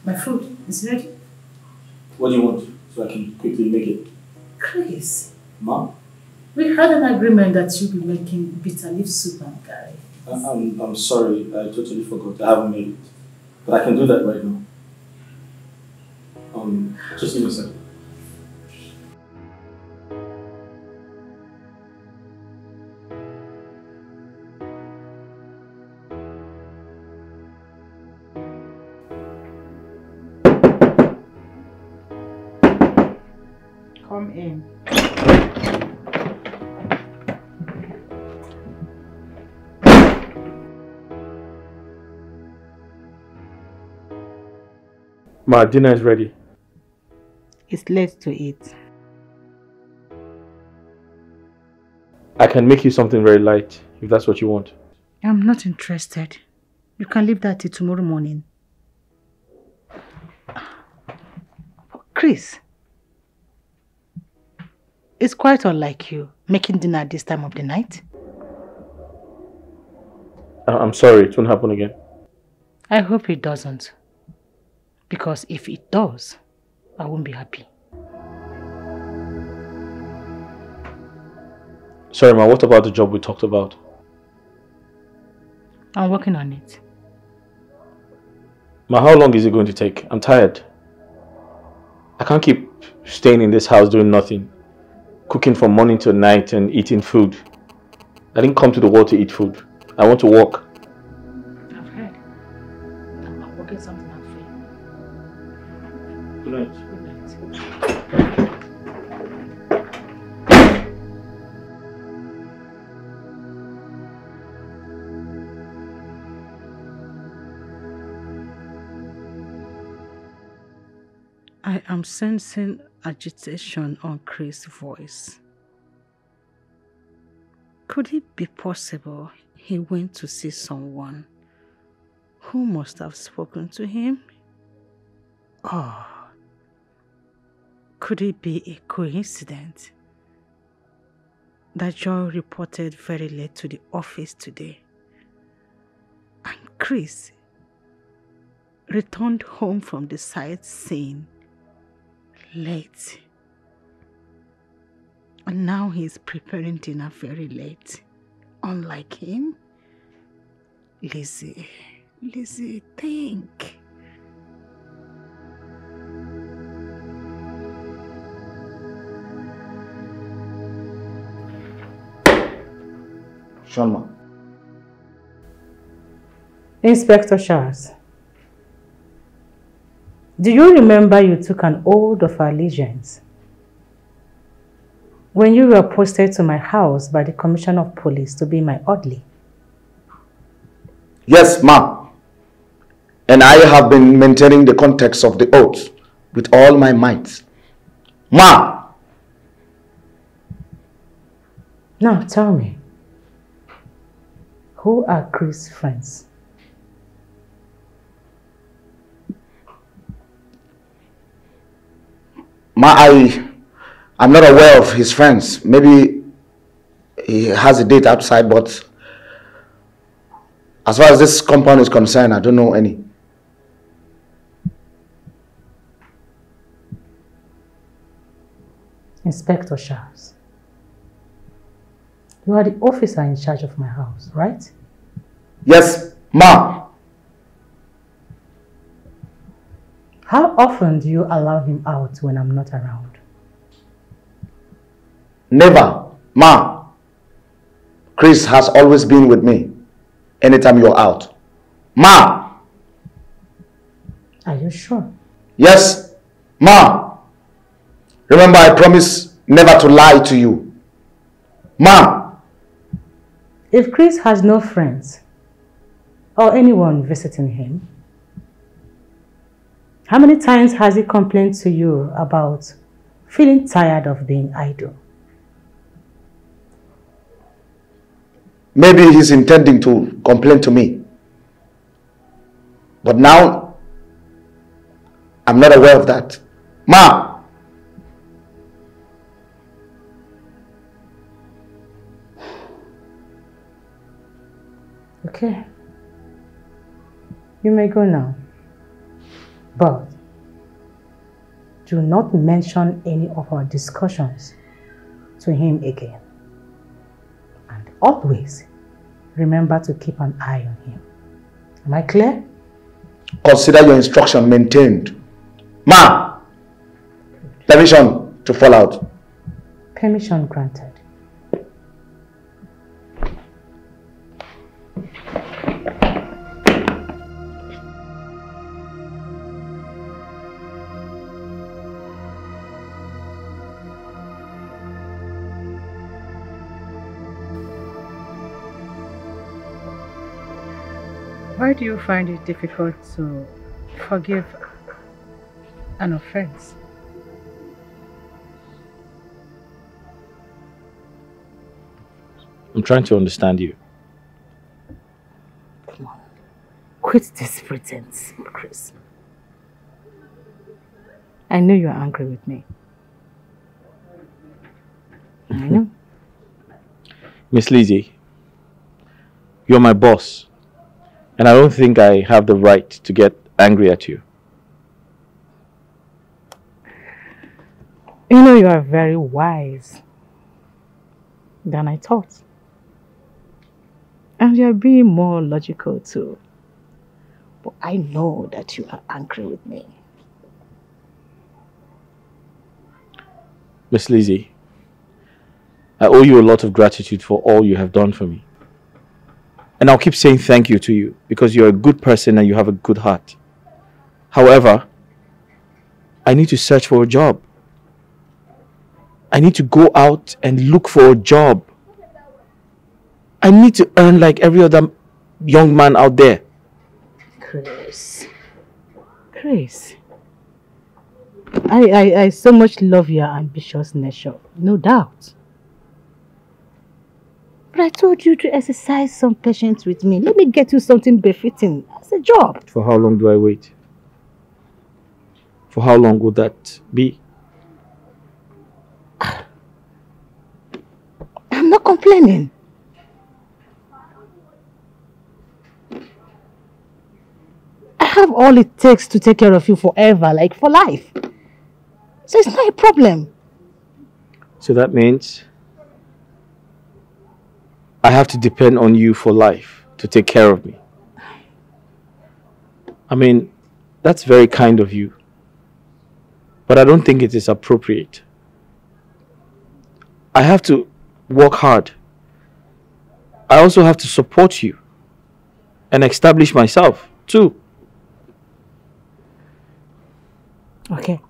My food is ready. What do you want? So I can quickly make it. Chris, Mom? we had an agreement that you'll be making bitter leaf soup and curry. I'm sorry. I totally forgot. I haven't made it. But I can do that right now. Just give me a second. Come in. My dinner is ready. It's late to eat. I can make you something very light. if that's what you want. I'm not interested. You can leave that till tomorrow morning. Chris, it's quite unlike you making dinner at this time of the night. I'm sorry, it won't happen again. I hope it doesn't. Because if it does, I won't be happy. Sorry, ma, what about the job we talked about? I'm working on it. Ma, how long is it going to take? I'm tired. I can't keep staying in this house doing nothing. Cooking from morning till night and eating food. I didn't come to the world to eat food. I want to work. I've heard. I'm working something out for you. Good night. Good night. I am sensing agitation on Chris' voice. Could it be possible he went to see someone who must have spoken to him? Or could it be a coincidence that Joy reported very late to the office today and Chris returned home from the sightseeing late, and now he's preparing dinner very late, unlike him? Lizzie, think. Shanma. Inspector Charles, do you remember you took an oath of allegiance when you were posted to my house by the Commissioner of Police to be my orderly? Yes, ma. And I have been maintaining the context of the oath with all my might. Ma! Now tell me, who are Chris' friends? Ma, I'm not aware of his friends. Maybe he has a date outside, but as far as this compound is concerned, I don't know any. Inspector Charles, you are the officer in charge of my house, right? Yes, ma. How often do you allow him out when I'm not around? Never, ma. Chris has always been with me anytime you're out. Ma! Are you sure? Yes, ma. Remember, I promise never to lie to you. Ma! If Chris has no friends or anyone visiting him, how many times has he complained to you about feeling tired of being idle? Maybe he's intending to complain to me. But now, I'm not aware of that. Ma! Okay. You may go now. But do not mention any of our discussions to him again. And always remember to keep an eye on him. Am I clear? Consider your instruction maintained. Ma! Permission to fall out. Permission granted. Why do you find it difficult to forgive an offense? I'm trying to understand you. quit this pretense, Chris. I know you're angry with me. I know. Miss Lizzie, you're my boss. And I don't think I have the right to get angry at you. You know you are very wise than I thought. And you're being more logical too. But I know that you are angry with me. Miss Lizzie, I owe you a lot of gratitude for all you have done for me. And I'll keep saying thank you to you because you're a good person and you have a good heart. However, I need to search for a job. I need to go out and look for a job. I need to earn like every other young man out there. Chris. I so much love your ambitious nature, no doubt. But I told you to exercise some patience with me. Let me get you something befitting as a job. For how long do I wait? For how long would that be? I'm not complaining. I have all it takes to take care of you forever, like for life. So it's not a problem. So that means I have to depend on you for life to take care of me. I mean, that's very kind of you. But I don't think it is appropriate. I have to work hard. I also have to support you and establish myself too. Okay.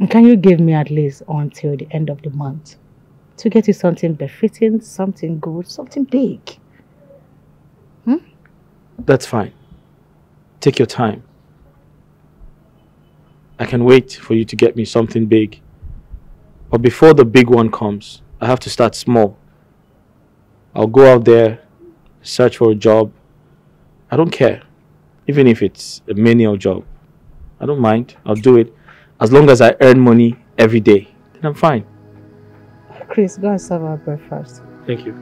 And can you give me at least until the end of the month to get you something befitting, something good, something big? That's fine. Take your time. I can wait for you to get me something big. But before the big one comes, I have to start small. I'll go out there, search for a job. I don't care. Even if it's a menial job. I don't mind. I'll do it. As long as I earn money every day, then I'm fine. Chris, go and serve our breakfast. Thank you.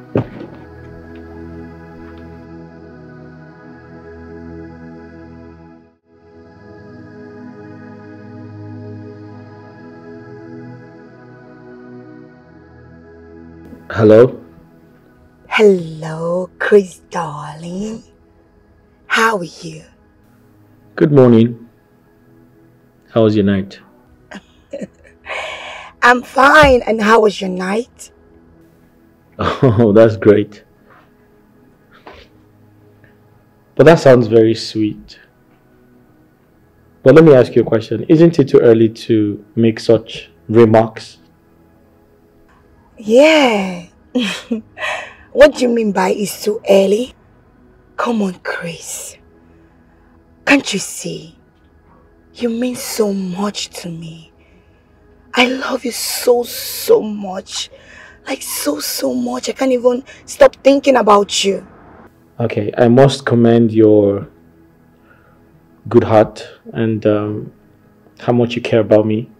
Hello? Hello, Chris, darling. How are you? Good morning. How was your night? I'm fine. And how was your night? Oh, that's great. But that sounds very sweet. But let me ask you a question. Isn't it too early to make such remarks? Yeah. What do you mean by it's too early? Come on, Chris. Can't you see? You mean so much to me. I love you so much. Like so much. I can't even stop thinking about you. Okay, I must commend your good heart and how much you care about me.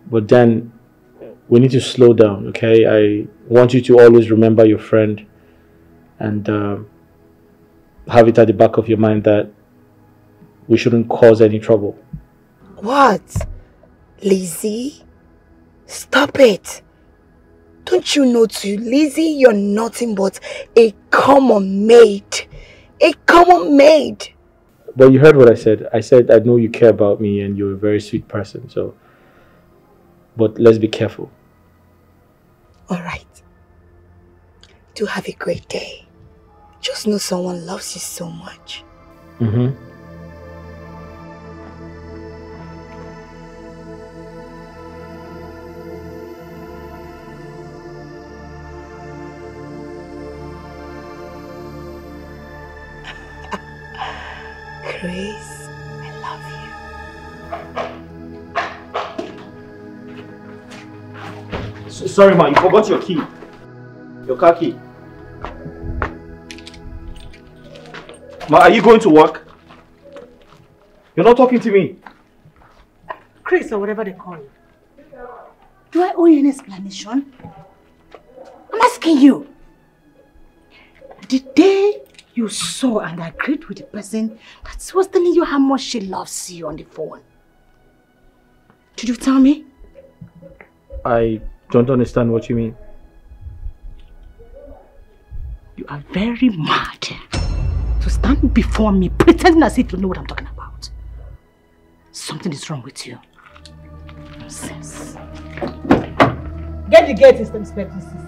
But then we need to slow down, okay? I want you to always remember your friend and have it at the back of your mind that we shouldn't cause any trouble. What? Lizzie? Stop it. Don't you know too, Lizzie, you're nothing but a common maid. A common maid. But you heard what I said. I said I know you care about me and you're a very sweet person, so... But let's be careful. Alright. Do have a great day. Just know someone loves you so much. Mm-hmm. Chris, I love you. Sorry, ma, you forgot your key. Your car key. Ma, are you going to work? You're not talking to me. Chris, or whatever they call you. Do I owe you an explanation? I'm asking you. The day you saw and agreed with the person that was telling you how much she loves you on the phone, did you tell me? I don't understand what you mean. You are very mad to stand before me pretending as if you know what I'm talking about. Something is wrong with you. Nonsense. Get the gate, Inspector.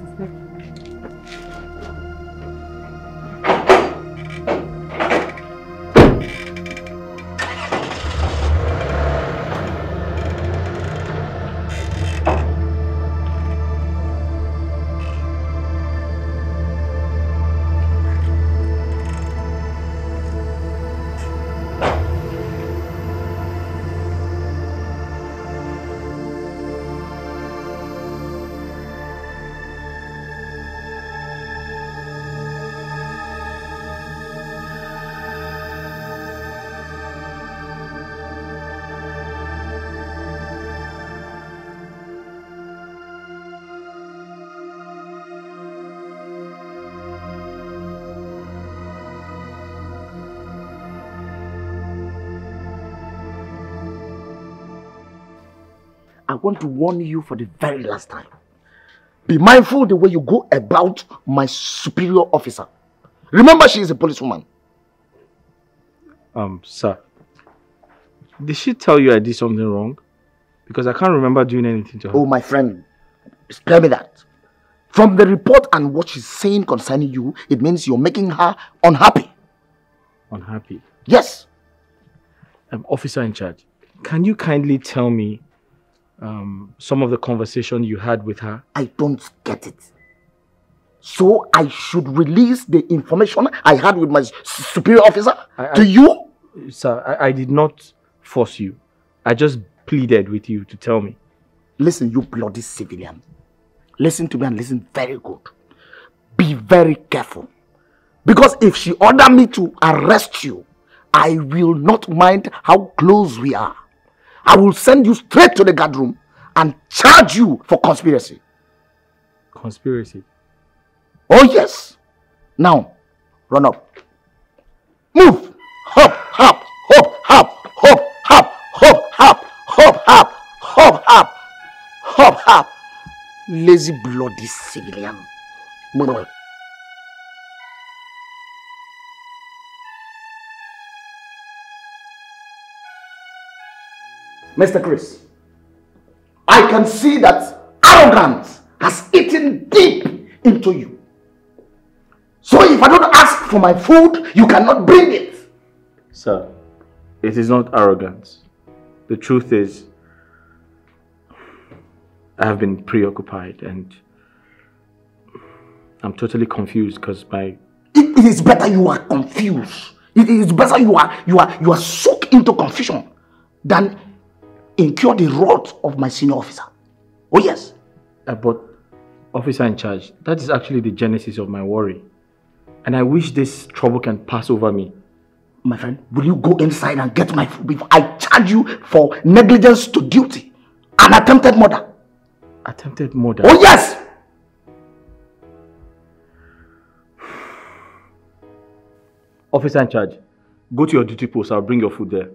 I want to warn you for the very last time. Be mindful the way you go about my superior officer. Remember, she is a policewoman. Sir. Did she tell you I did something wrong? Because I can't remember doing anything to her. Oh, my friend, spare me that. From the report and what she's saying concerning you, it means you're making her unhappy. Unhappy? Yes. Officer in charge, can you kindly tell me some of the conversation you had with her? I don't get it. So I should release the information I had with my superior officer to you? Sir, I did not force you. I just pleaded with you to tell me. Listen, you bloody civilian. Listen to me and listen very good. Be very careful. Because if she ordered me to arrest you, I will not mind how close we are. I will send you straight to the guard room and charge you for conspiracy. Conspiracy? Oh yes. Now, run up. Move. Hop, hop, hop, hop, hop, hop, hop, hop, hop, hop, hop, hop, hop, hop. Lazy bloody civilian. Mr. Chris, I can see that arrogance has eaten deep into you. So if I don't ask for my food, you cannot bring it. Sir, it is not arrogance. The truth is, I have been preoccupied and I'm totally confused because my... It is better you are confused. It is better you are soaked into confusion than incur the wrath of my senior officer. Oh yes. But officer in charge, that is actually the genesis of my worry. And I wish this trouble can pass over me. My friend, will you go inside and get my food before I charge you for negligence to duty and attempted murder? Attempted murder? Oh yes! Officer in charge, go to your duty post. I'll bring your food there.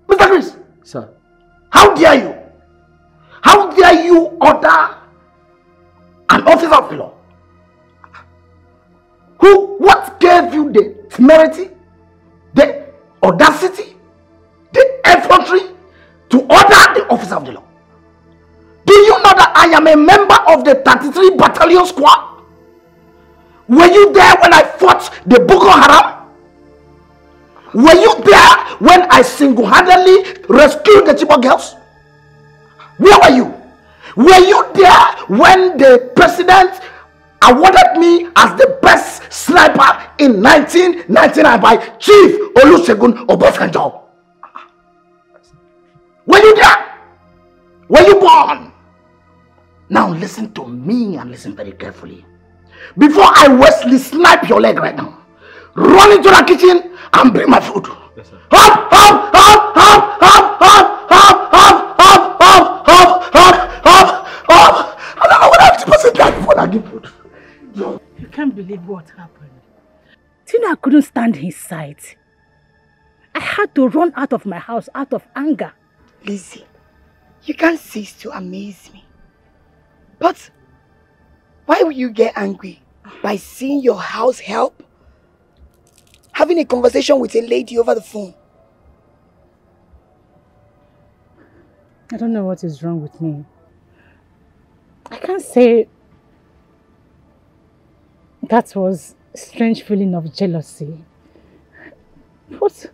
Mr. Chris! Sir. How dare you? How dare you order an officer of the law? What gave you the temerity, the audacity, the effrontery to order the officer of the law? Do you know that I am a member of the 33 Battalion Squad? Were you there when I fought the Boko Haram? Were you there when I single-handedly rescued the Chibok girls? Where were you? Were you there when the president awarded me as the best sniper in 1999 by Chief Olusegun Obasanjo? Were you there? Were you born? Now listen to me and listen very carefully. Before I wastely snipe your leg right now, run into the kitchen and bring my food. Yes, sir. Hop, hop, hop, hop, hop, hop, hop, hop, hop, hop, hop, hop, hop, hop. I don't know what I'm supposed to do before I give food. You can't believe what happened. Do you know I couldn't stand his sight? I had to run out of my house out of anger. Lizzie, you can't cease to amaze me. But why will you get angry by seeing your house help? Having a conversation with a lady over the phone? I don't know what is wrong with me. I can't say that was a strange feeling of jealousy. But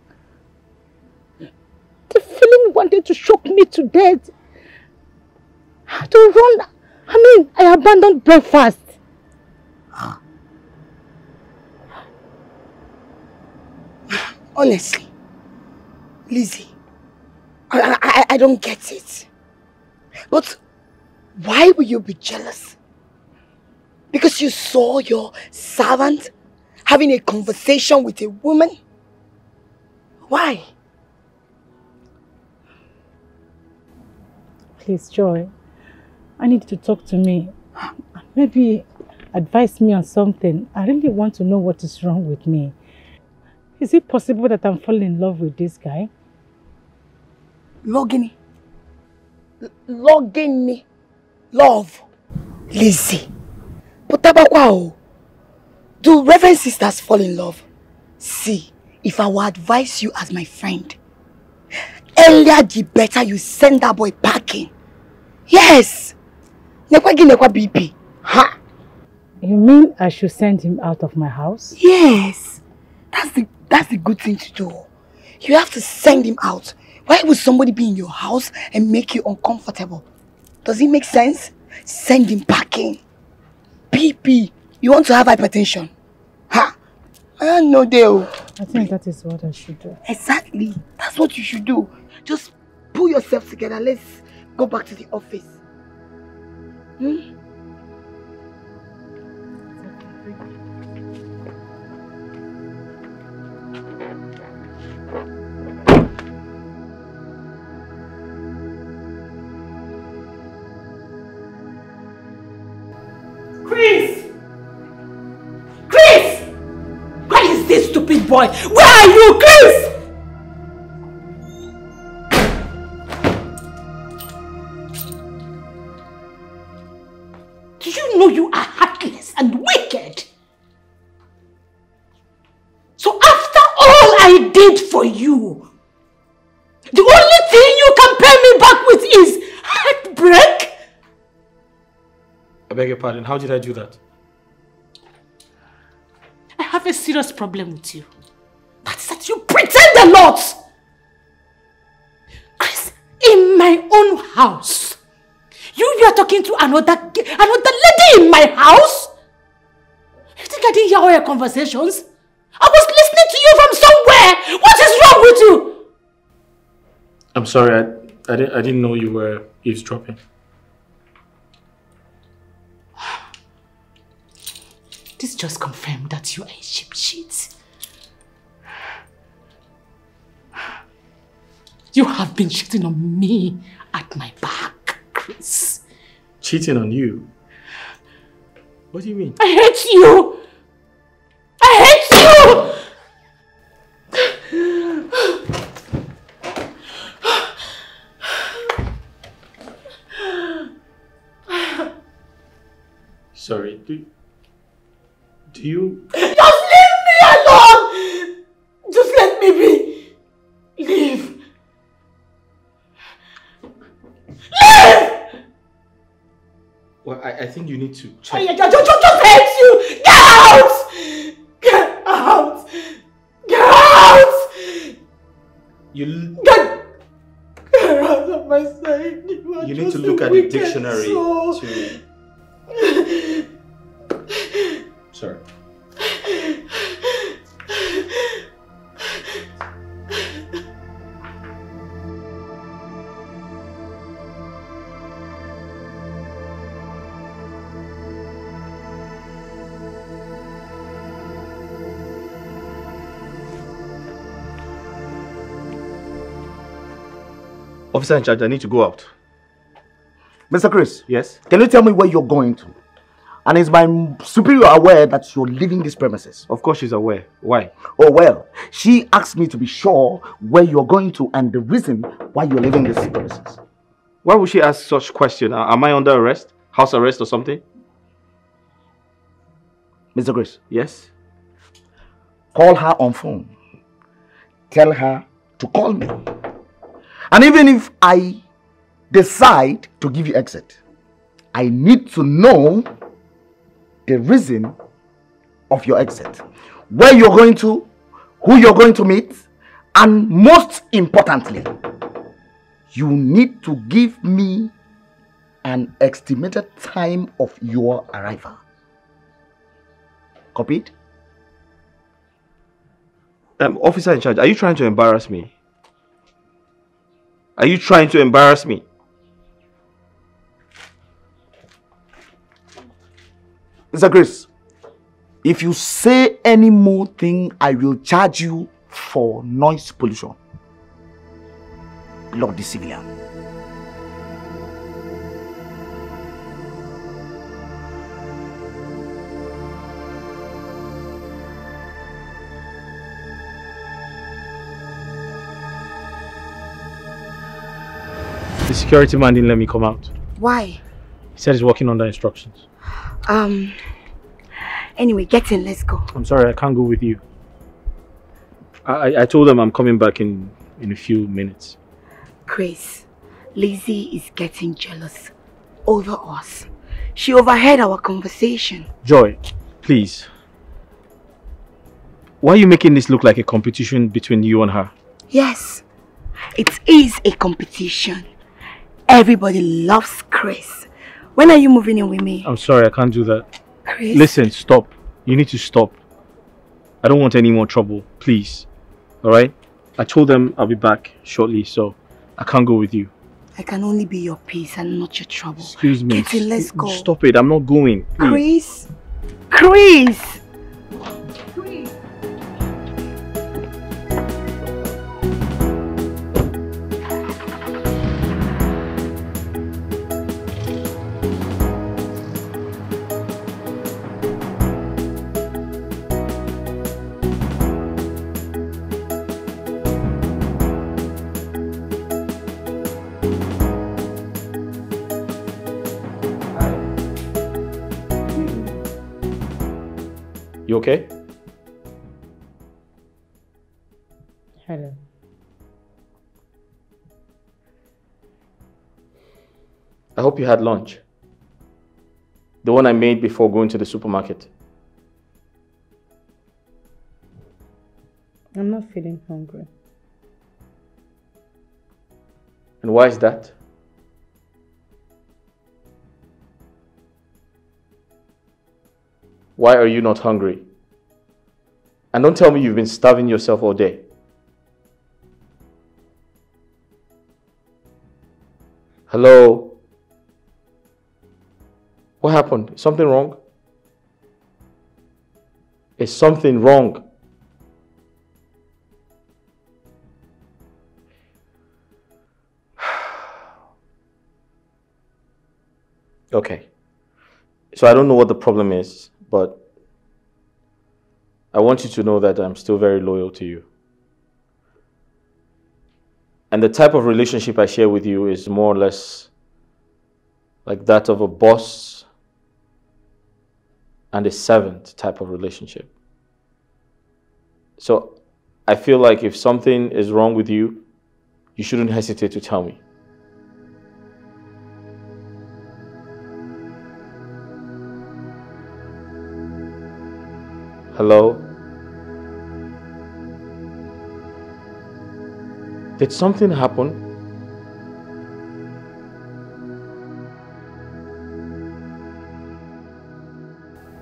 the feeling wanted to shock me to death. I had to run. I abandoned breakfast. Honestly, Lizzie, I don't get it. But why will you be jealous? Because you saw your servant having a conversation with a woman? Why? Please, Joy, I need you to talk to me. Maybe advise me on something. I really want to know what is wrong with me. Is it possible that I'm falling in love with this guy? Logini. Logini. Love. Lizzie. But do Reverend sisters fall in love? See, if I would advise you as my friend, earlier the better you send that boy packing. Yes. Nekwa BP. Ha. You mean I should send him out of my house? Yes. That's the good thing to do. You have to send him out. Why would somebody be in your house and make you uncomfortable? Does it make sense? Send him packing. BP. You want to have hypertension? Ha! I don't know deal. I think that is what I should do. Exactly. That's what you should do. Just pull yourself together. Let's go back to the office. Chris! Chris! Where is this stupid boy? Where are you, Chris? Do you know you are heartless and wicked? So after all I did for you, the only thing you can pay me back with is heartbreak? I beg your pardon, how did I do that? I have a serious problem with you. That's that you pretend a lot! Chris, in my own house, you were talking to another lady in my house? You think I didn't hear all your conversations? I was listening to you from somewhere! What is wrong with you? I'm sorry, I didn't know you were eavesdropping. This just confirmed that you are a cheap cheat. You have been cheating on me at my back, Chris. Cheating on you? What do you mean? I hate you! I hate you! Sorry, do you... Just leave me alone! Just let me be! Leave! Leave! Well, I think you need to check... I just hate you! Get out! Get out! Get out! Get out of my sight! You need to look at the dictionary to... Sorry. Officer in charge, I need to go out. Mr. Chris. Yes? Can you tell me where you're going to? And is my superior aware that you're leaving these premises? Of course she's aware. Why? Oh well, she asked me to be sure where you're going to and the reason why you're leaving these premises. Why would she ask such question? Am I under arrest? House arrest or something? Mr. Chris. Yes? Call her on phone. Tell her to call me. And even if I decide to give you exit, I need to know the reason of your exit. Where you're going to, who you're going to meet, and most importantly, you need to give me an estimated time of your arrival. Copied? Officer in charge, are you trying to embarrass me? Are you trying to embarrass me? Mr. Chris, if you say any more thing, I will charge you for noise pollution. Lord the civilian. The security man didn't let me come out. Why? He said he's working under instructions. Anyway, get in, let's go. I'm sorry, I can't go with you. I told them I'm coming back in a few minutes. Chris, Lizzie is getting jealous over us. She overheard our conversation. Joy, please. Why are you making this look like a competition between you and her? Yes, it is a competition. Everybody loves Chris. When are you moving in with me? I'm sorry, I can't do that. Chris? Listen, stop. You need to stop. I don't want any more trouble, please. Alright? I told them I'll be back shortly, so I can't go with you. I can only be your peace and not your trouble. Excuse me. Get in, let's go. Stop it, I'm not going. Please. Chris! Chris! You okay? Hello. I hope you had lunch. The one I made before going to the supermarket. I'm not feeling hungry. And why is that? Why are you not hungry? And don't tell me you've been starving yourself all day. Hello? What happened? Is something wrong? Is something wrong? Okay. So I don't know what the problem is, but I want you to know that I'm still very loyal to you. And the type of relationship I share with you is more or less like that of a boss and a servant type of relationship. So I feel like if something is wrong with you, you shouldn't hesitate to tell me. Hello? Did something happen?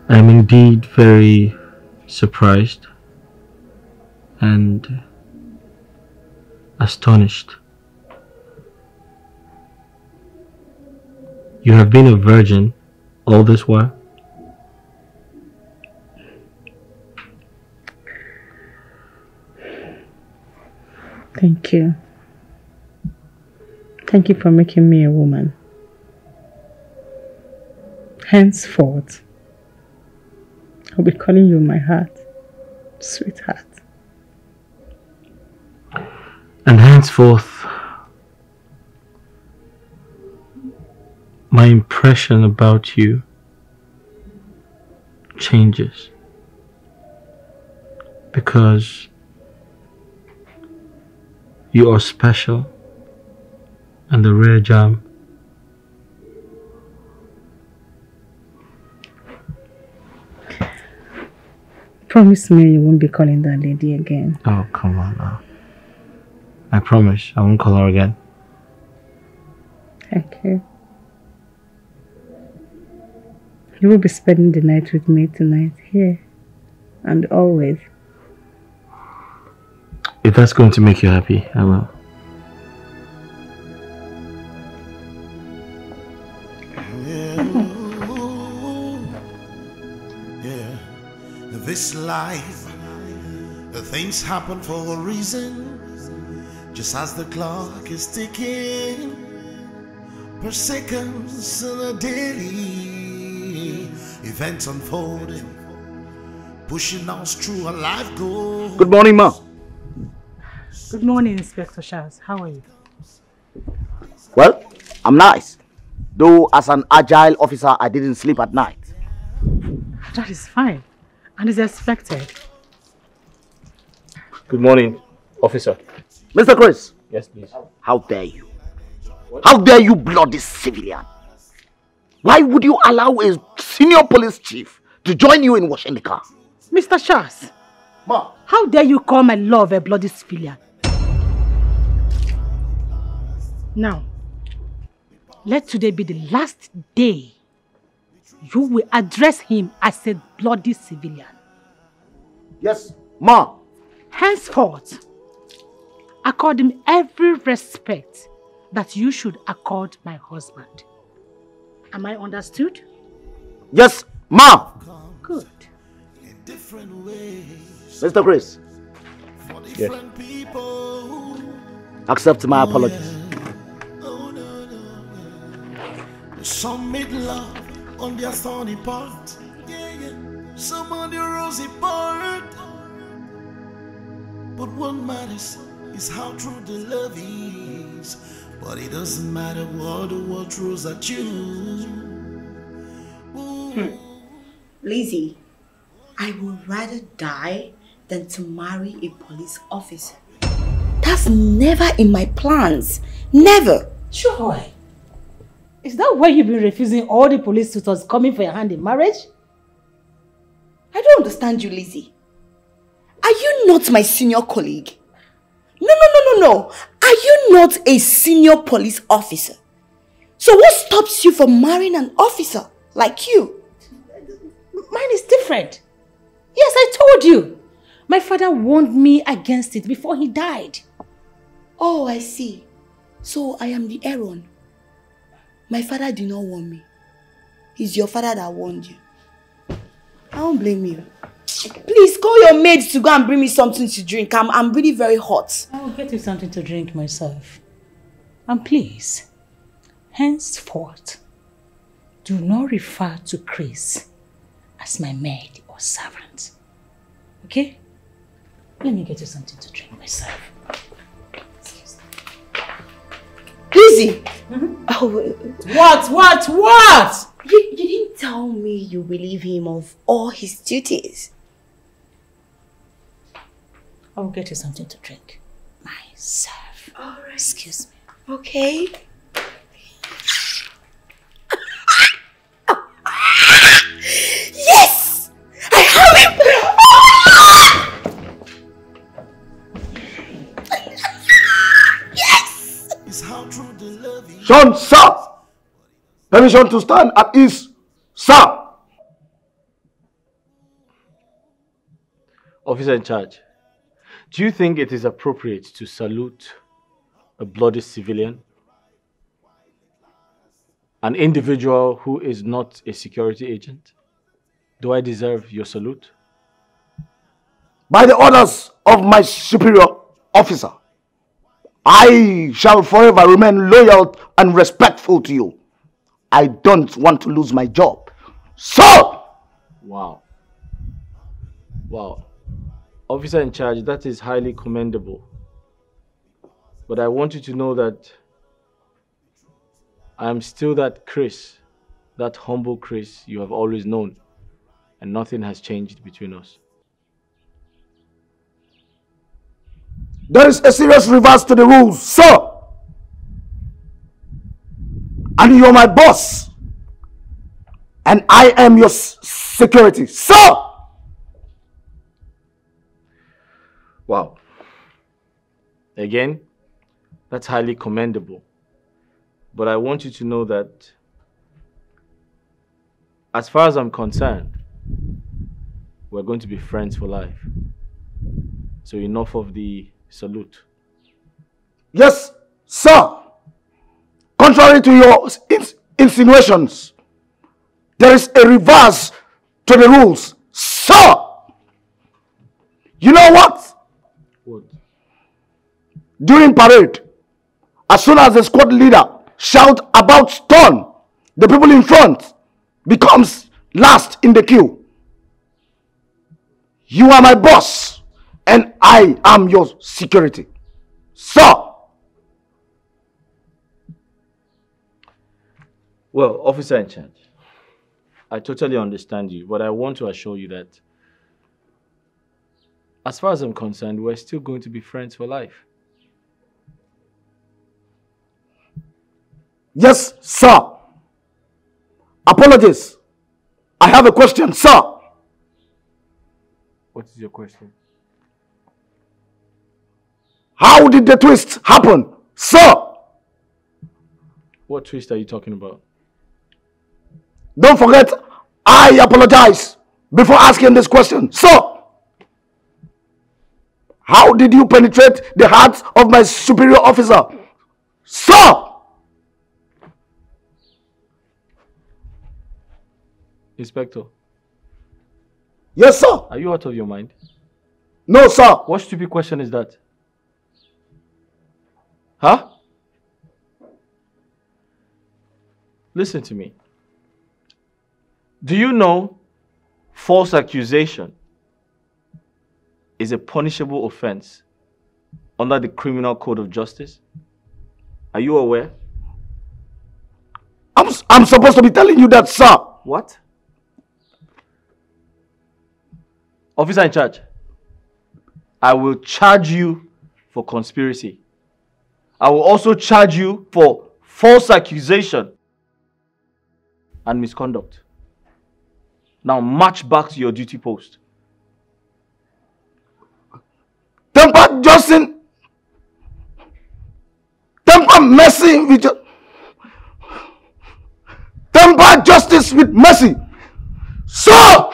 I'm indeed very surprised and astonished. You have been a virgin all this while? Thank you. Thank you for making me a woman. Henceforth, I'll be calling you my heart, sweetheart. And henceforth, my impression about you changes. Because you are special and a rare gem. Promise me you won't be calling that lady again. Oh, come on now. I promise I won't call her again. Thank you. You will be spending the night with me tonight, here and always. If that's going to make you happy, I will. Yeah, this life, the things happen for a reason. Just as the clock is ticking, per seconds and a daily events unfolding, pushing us through a life goal. Good morning, ma. Good morning, Inspector Charles. How are you? Well, I'm nice. Though as an agile officer, I didn't sleep at night. That is fine. And is expected. Good morning, officer. Mr. Chris. Yes, please. How dare you? How dare you bloody civilian? Why would you allow a senior police chief to join you in washing the car? Mr. Charles, Ma. how dare you call my love a bloody civilian? Now, let today be the last day you will address him as a bloody civilian. Yes, ma. Henceforth, accord him every respect that you should accord my husband. Am I understood? Yes, ma. Good. Mr. Chris. Yes. Accept my apologies. Some made love on their thorny part, some on their rosy part. But what matters is how true the love is. But it doesn't matter what the world throws at you. Lizzie, I would rather die than to marry a police officer. That's never in my plans. Never. Joy, is that why you've been refusing all the police suitors coming for your hand in marriage? I don't understand you, Lizzie. Are you not my senior colleague? No. Are you not a senior police officer? So what stops you from marrying an officer like you? Mine is different. Yes, I told you. My father warned me against it before he died. Oh, I see. So I am the Aaron. My father did not warn me. It's your father that warned you. I don't blame you. Please call your maid to go and bring me something to drink. I'm really very hot. I will get you something to drink myself. And please, henceforth, do not refer to Chris as my maid or servant. Okay? Let me get you something to drink myself. Lizzie! Oh, what? You didn't tell me you relieve him of all his duties. I will get you something to drink myself. All right. Excuse me. Okay. Yes! I have him! Yes! Sean, sir! Permission to stand at ease, sir! Officer in charge, do you think it is appropriate to salute a bloody civilian? An individual who is not a security agent? Do I deserve your salute? By the orders of my superior officer, I shall forever remain loyal and respectful to you. I don't want to lose my job. So! Wow. Wow. Officer in charge, that is highly commendable. But I want you to know that I am still that Chris, that humble Chris you have always known, and nothing has changed between us. There is a serious reverse to the rules, sir. And you're my boss. And I am your security, sir. Wow. Again, that's highly commendable. But I want you to know that as far as I'm concerned, we're going to be friends for life. So enough of the salute. Yes, sir. Contrary to your insinuations, there is a reverse to the rules, sir. You know what? What? During parade, as soon as the squad leader shouts about stone, the people in front becomes last in the queue. You are my boss, and I am your security, sir. Well, officer in charge, I totally understand you, but I want to assure you that as far as I'm concerned, we're still going to be friends for life. Yes, sir. Apologies. I have a question, sir. What is your question? How did the twist happen, sir? What twist are you talking about? Don't forget, I apologize before asking this question, sir. How did you penetrate the hearts of my superior officer, sir? Inspector. Yes, sir. Are you out of your mind? No, sir. What stupid question is that? Huh? Listen to me. Do you know false accusation is a punishable offense under the Criminal Code of Justice? Are you aware? I'm supposed to be telling you that, sir. What? Officer in charge, I will charge you for conspiracy. I will also charge you for false accusation and misconduct. Now march back to your duty post. Temper Justin. Temper mercy with temper justice with mercy. So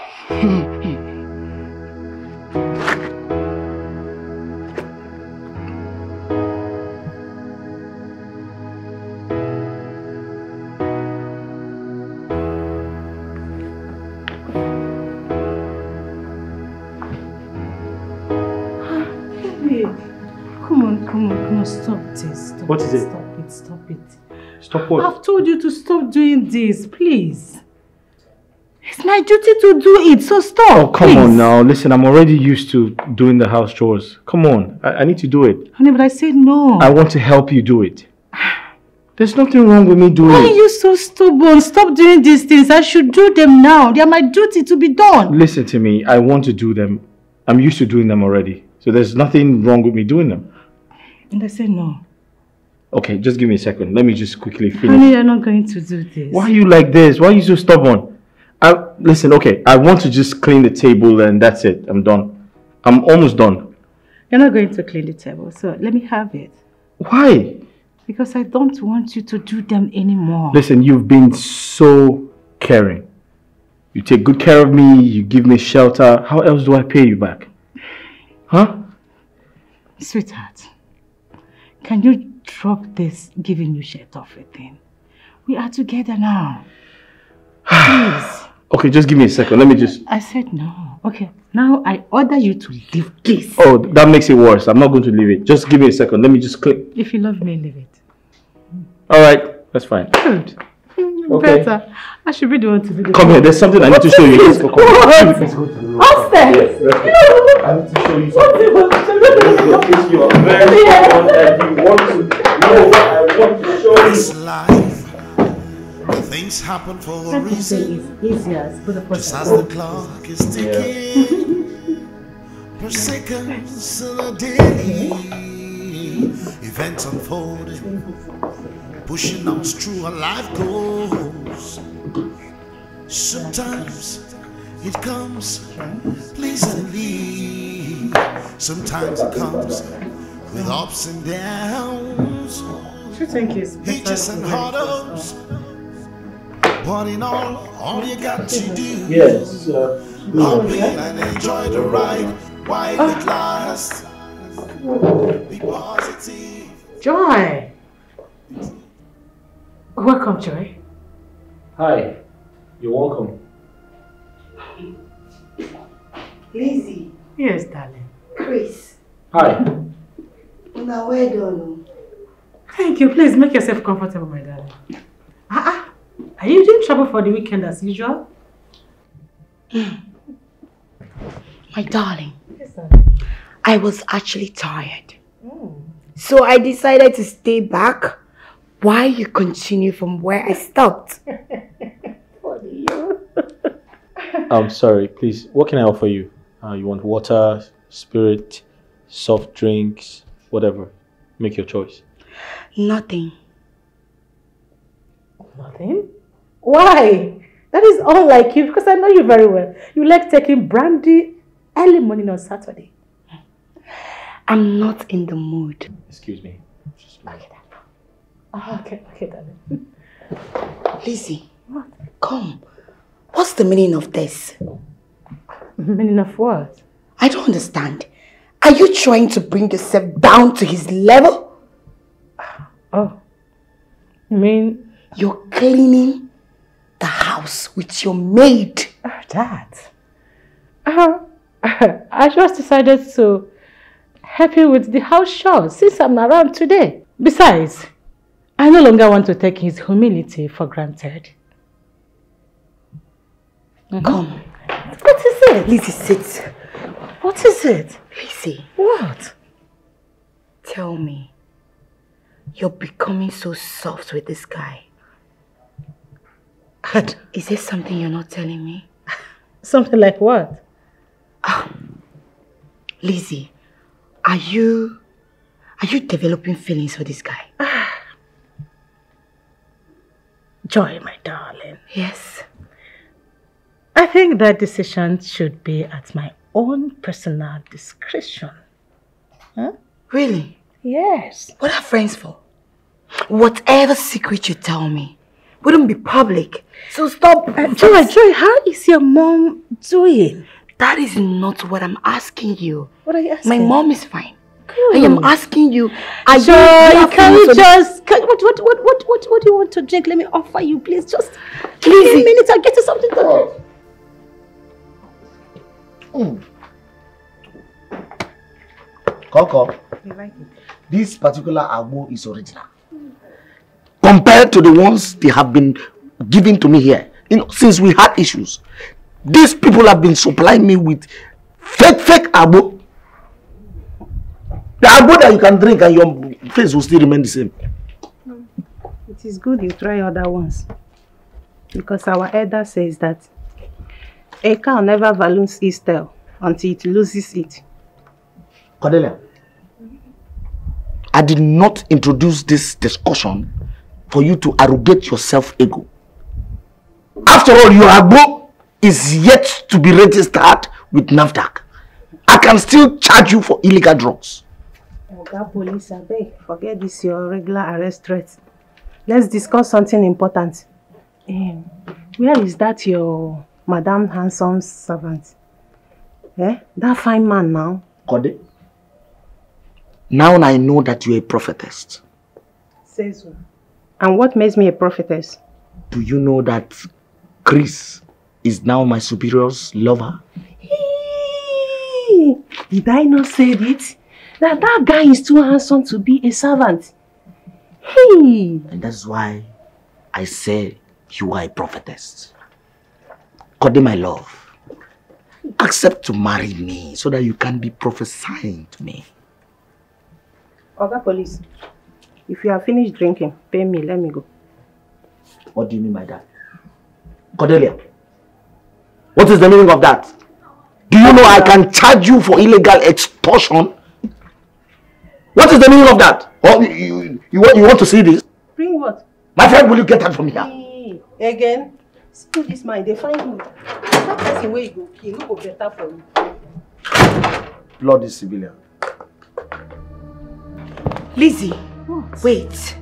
Come on, stop this. What is it? Stop it. Stop what? I've told you to stop doing this, please. It's my duty to do it, so stop. Oh, come on now. Listen, I'm already used to doing the house chores. Come on, I need to do it. Honey, but I said no. I want to help you do it. There's nothing wrong with me doing Why it. are you so stubborn? Stop doing these things. I should do them now. They are my duty to be done. Listen to me. I want to do them. I'm used to doing them already. So there's nothing wrong with me doing them. And I said no. Okay, just give me a second. Let me just quickly finish. Honey, you're not going to do this. Why are you like this? Why are you so stubborn? Listen, okay, I want to just clean the table and that's it. I'm done. I'm almost done. You're not going to clean the table, so let me have it. Why? Because I don't want you to do them anymore. Listen, you've been so caring. You take good care of me, you give me shelter. How else do I pay you back? Huh? Sweetheart, can you drop this giving you shirt off thing? We are together now. Please. Okay, just give me a second. Let me just... I said no. Okay, now I order you to leave, please. Oh, that makes it worse. I'm not going to leave it. Just give me a second. Let me just click. If you love me, leave it. Alright, that's fine. Good. Okay. Better. I should be the one to do this. Come here, there's something I need to show you. Let's go. Come on. Let's go to the room. Upstairs! Yes, I need to show you something. Because you are very strong and you want to know what I want to show you. This life, things happen for a reason. Just as the clock is ticking, per seconds in a day, events unfolding, pushing us through our life goals. Sometimes it comes pleasantly, sometimes it comes with ups and downs, hitches and hurdles. But in all you got to do, Yes. love it and enjoy the ride while it lasts. Be positive. Joy! Welcome, Joy. Hi. You're welcome. Lizzie. Yes, darling. Chris. Hi. Now well done. Thank you. Please make yourself comfortable, my darling. Are you doing trouble for the weekend as usual? My darling. Yes, sir. I was actually tired. So I decided to stay back while you continue from where I stopped. I'm sorry, please. What can I offer you? You want water, spirit, soft drinks, whatever. Make your choice. Nothing. Nothing? Why? That is unlike you because I know you very well. You like taking brandy early morning on Saturday. I'm not in the mood. Excuse me. Okay, darling. Lizzie, come. What's the meaning of this? Meaning of what? I don't understand. Are you trying to bring yourself down to his level? Oh, you mean... You're cleaning the house with your maid. That? I just decided to help you with the house chores since I'm around today. Besides, I no longer want to take his humility for granted. Come. What is it? Lizzie, sit. What is it? Lizzie. What? Tell me. You're becoming so soft with this guy. Is there something you're not telling me? Something like what? Lizzie, are you developing feelings for this guy? Joy, my darling. Yes. I think that decision should be at my own personal discretion. Huh? Really? Yes. What are friends for? Whatever secret you tell me wouldn't be public. So stop. Joy, how is your mom doing? That is not what I'm asking you. What are you asking? My mom is fine. Good. I am asking you, are Joy, you can you just... What do you want to drink? Let me offer you, please. Just give me a minute. I'll get you something to drink. Coco, this particular agbo is original. Compared to the ones they have been giving to me here, since we had issues, these people have been supplying me with fake agbo. The agbo that you can drink and your face will still remain the same. It is good you try other ones. Because our elder says that a cow never values its tail until it loses it. Cordelia, I did not introduce this discussion for you to arrogate your self-ego. After all, your agbo is yet to be registered with NAFDAC. I can still charge you for illegal drugs. Okay, police, I beg, forget this your regular arrest threat. Let's discuss something important. Where is that your Madame Handsome's servant? That fine man now. Kode, now I know that you're a prophetess. Says so. And what makes me a prophetess? Do you know that Chris is now my superior's lover? Hey, did I not say it? That guy is too handsome to be a servant. Hey. And that's why I say you are a prophetess. Kode, my love, accept to marry me so that you can be prophesying to me. Oga Police, if you have finished drinking, pay me, let me go. What do you mean by that? Cordelia, what is the meaning of that? Do you know I can charge you for illegal extortion? What is the meaning of that? Oh, you want to see this? Bring what? My friend, will you get that from here? Hey, again? See this man, they find him. That person where you go, he no go better for you. Bloody civilian. Lizzie, what? Wait.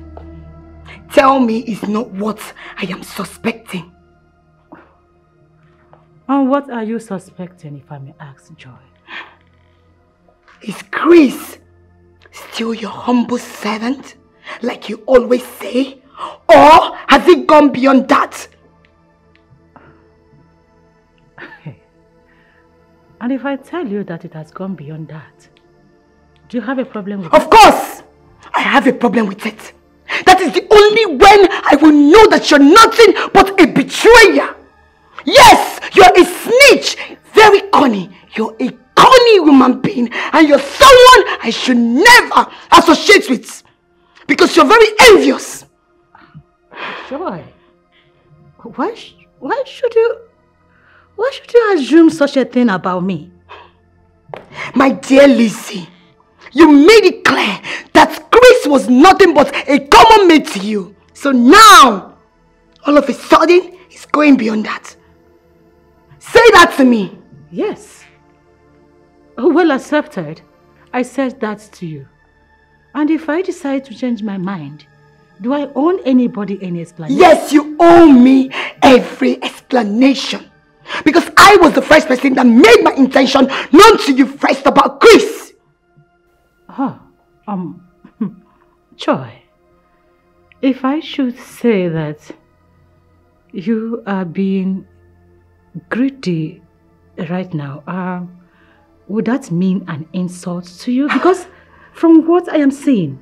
Tell me it's not what I am suspecting. And what are you suspecting, if I may ask, Joy? Is Chris still your humble servant, like you always say? Or has it gone beyond that? And if I tell you that it has gone beyond that, do you have a problem with it? Of course! I have a problem with it. That is the only when I will know that you're nothing but a betrayer. Yes, you're a snitch. Very cunning. You're a cunning human being. And you're someone I should never associate with. Because you're very envious. Joy, why should you assume such a thing about me? My dear Lizzie, you made it clear that Chris was nothing but a common mate to you. So now, all of a sudden, it's going beyond that. Say that to me. Yes. Well accepted. I said that to you. And if I decide to change my mind, do I owe anybody any explanation? Yes, you owe me every explanation. Because I was the first person that made my intention known to you first about Chris. Joy, if I should say that you are being greedy right now, would that mean an insult to you? Because from what I am seeing,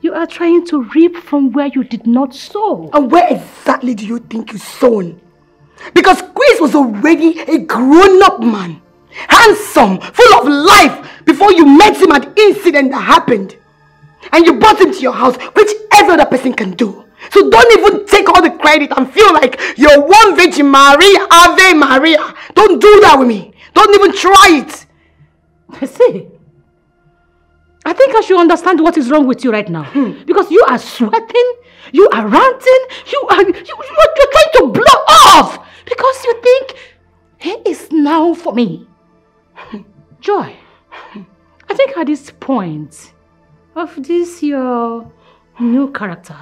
you are trying to reap from where you did not sow. And where exactly do you think you sown? Because Chris was already a grown-up man, handsome, full of life, before you met him at the incident that happened. And you brought him to your house, which every other person can do. So don't even take all the credit and feel like you're one Virgin Maria, Ave Maria. Don't do that with me. Don't even try it. See, I think I should understand what is wrong with you right now. Because you are sweating, you are ranting, you're trying to blow off. Because you think, he is now for me. Joy, I think at this point of this your new character,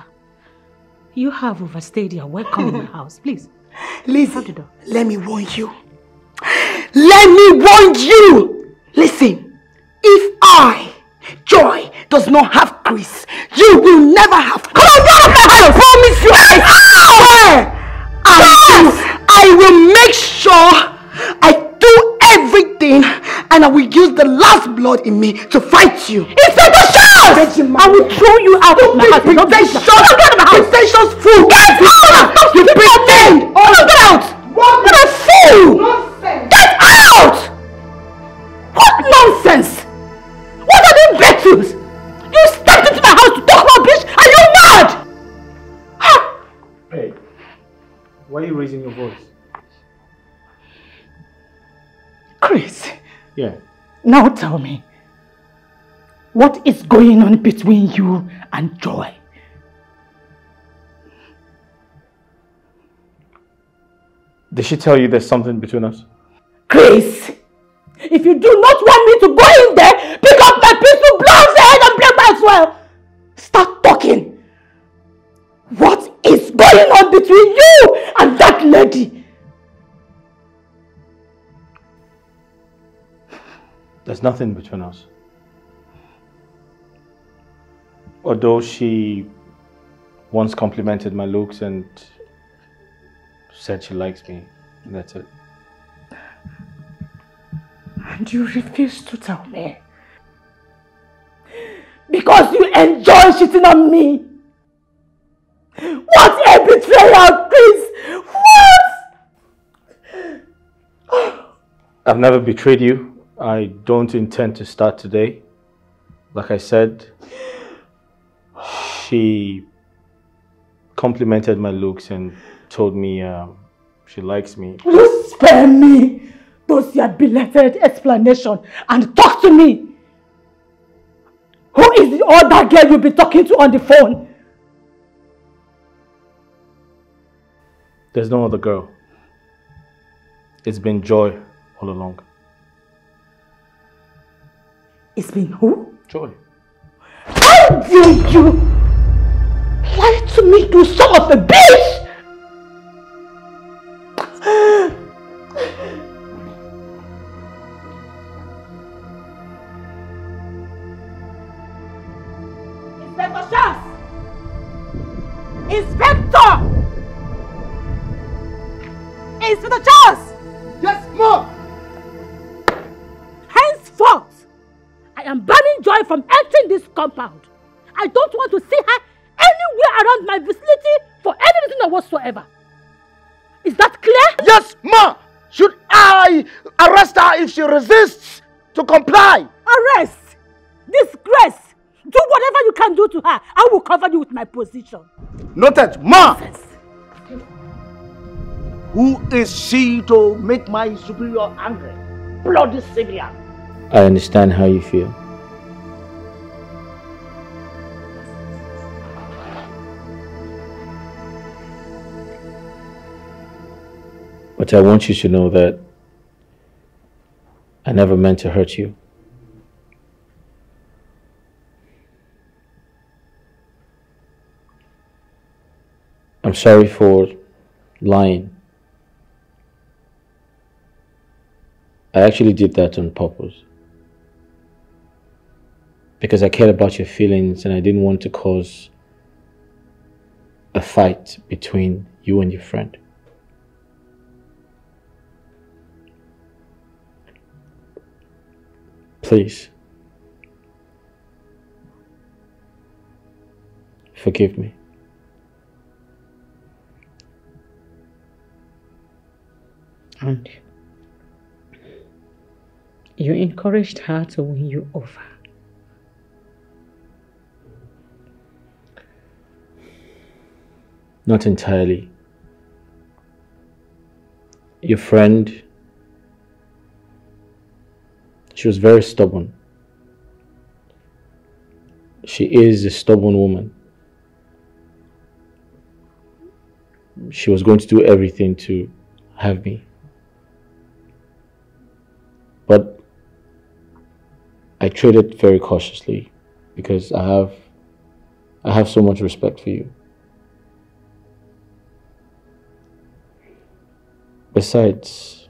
you have overstayed your welcome in my house. Please. Lizzie, let me warn you. Let me warn you. Listen, if I, Joy, does not have Chris, you will never have. Come on, I promise you. I will make sure I do everything, and I will use the last blood in me to fight you. Inspector Charles! I will throw you out of my house. Pretentious fool! Get out! You pretend! Get out! What a fool! Get out! What nonsense! What are these virtues? You stepped into my house to talk rubbish? Are you mad? Hey, why are you raising your voice? Chris. Yeah. Now tell me, what is going on between you and Joy? Did she tell you there's something between us? Chris, if you do not want me to go in there, pick up my pistol, blow off the head and break my as well. Start talking. What is going on between you and that lady? There's nothing between us. Although she once complimented my looks and said she likes me, that's it. And you refuse to tell me. Because you enjoy cheating on me. What a betrayal, Chris! What? I've never betrayed you. I don't intend to start today. Like I said, she complimented my looks and told me she likes me. Just spare me those your belated explanation and talk to me. Who is the other girl you've been talking to on the phone? There's no other girl. It's been Joy all along. It's been who? Joy. How dare you lie to me, you son of a bitch! Inspector Charles! Inspector! Inspector Charles! Yes, Mom! Henceforth, I am banning Joy from entering this compound. I don't want to see her anywhere around my vicinity for any reason whatsoever. Is that clear? Yes, Ma! Should I arrest her if she resists to comply? Arrest! Disgrace! Do whatever you can do to her. I will cover you with my position. Noted, Ma! Who is she to make my superior angry? Bloody civilian! I understand how you feel. But I want you to know that I never meant to hurt you. I'm sorry for lying. I actually did that on purpose. Because I cared about your feelings and I didn't want to cause a fight between you and your friend. Please, forgive me. And you encouraged her to win you over. Not entirely. Your friend, she was very stubborn. She is a stubborn woman. She was going to do everything to have me. But I traded very cautiously because I have so much respect for you. Besides,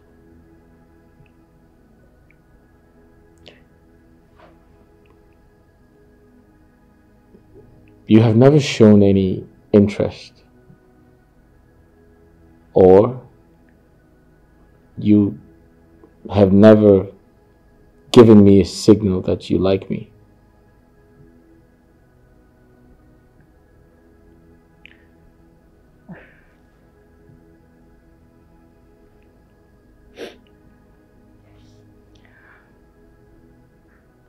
you have never shown any interest, or you have never given me a signal that you like me.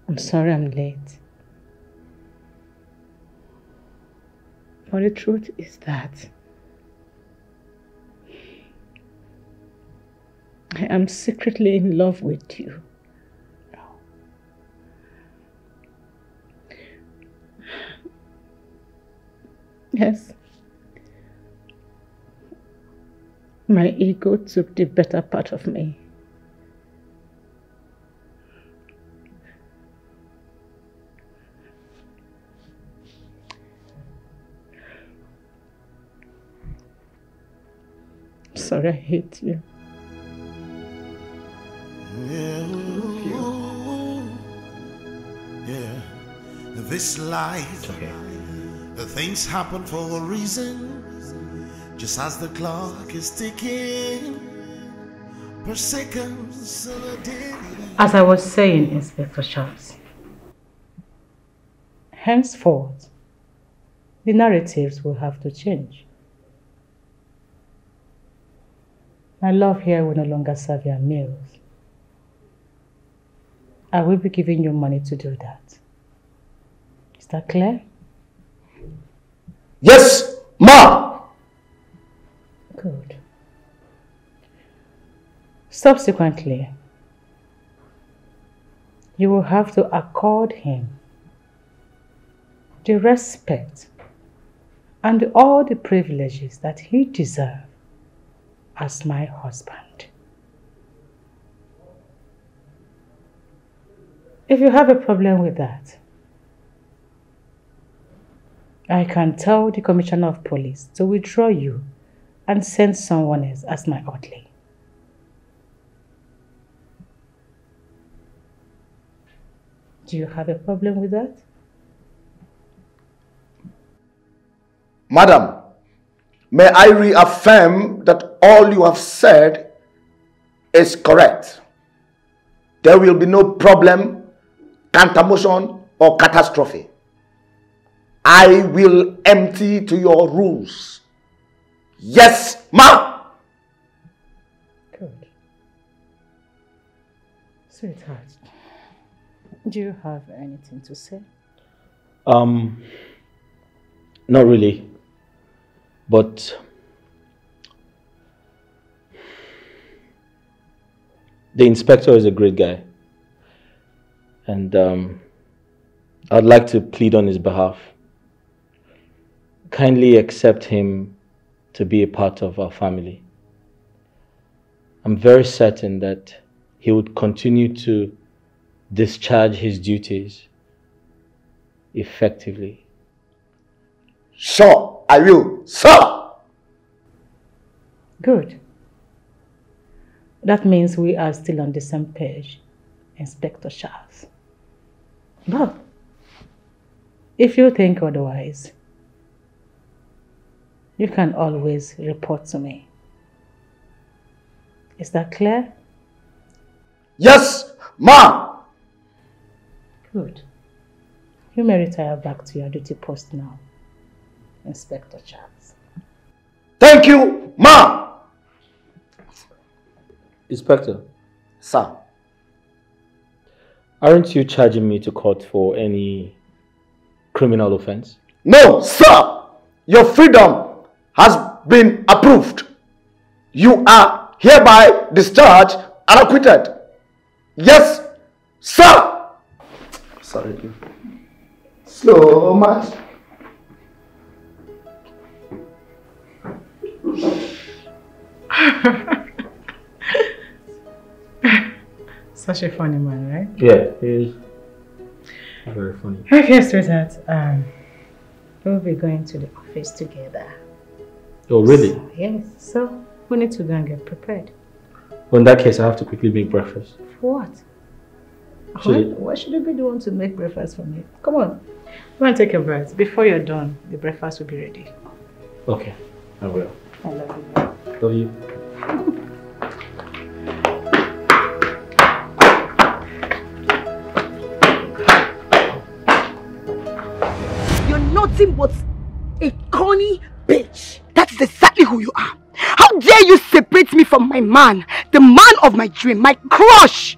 I'm sorry I'm late. But the truth is that I am secretly in love with you. Yes. My ego took the better part of me. Sorry, I hate you. Yeah, this life, the things happen for a reason. Just as the clock is ticking per seconds of a day. As I was saying, Inspector Charles, henceforth, the narratives will have to change. My love here will no longer serve your meals. I will be giving you money to do that. Is that clear? Yes, ma! Good. Subsequently, you will have to accord him the respect and all the privileges that he deserves as my husband. If you have a problem with that, I can tell the Commissioner of Police to withdraw you and send someone else as my orderly. Do you have a problem with that? Madam, may I reaffirm that all you have said is correct. There will be no problem, counter-motion, or catastrophe. I will empty to your rules. Yes, ma! Good. Sweetheart, do you have anything to say? Not really. But the inspector is a great guy. And I'd like to plead on his behalf. Kindly accept him to be a part of our family. I'm very certain that he would continue to discharge his duties effectively. Sure, I will, sir! Good. That means we are still on the same page, Inspector Charles. But if you think otherwise, you can always report to me. Is that clear? Yes, ma! Good. You may retire back to your duty post now, Inspector Charles. Thank you, ma! Inspector. Sir. Aren't you charging me to court for any criminal offense? No, sir! Your freedom has been approved. You are hereby discharged and acquitted. Yes, sir! Sorry. Slow much. Such a funny man, right? Yeah, he is very funny. Okay, sweetheart. We'll be going to the office together. Oh, really? So, yes, so we need to go and get prepared. Well, in that case, I have to quickly make breakfast. For what? Why should you be the one to make breakfast for me? Come on. Go and take a breath. Before you're done, the breakfast will be ready. Okay, I will. I love you. Love you. You're nothing but a corny bitch. That is exactly who you are. How dare you separate me from my man, the man of my dream, my crush?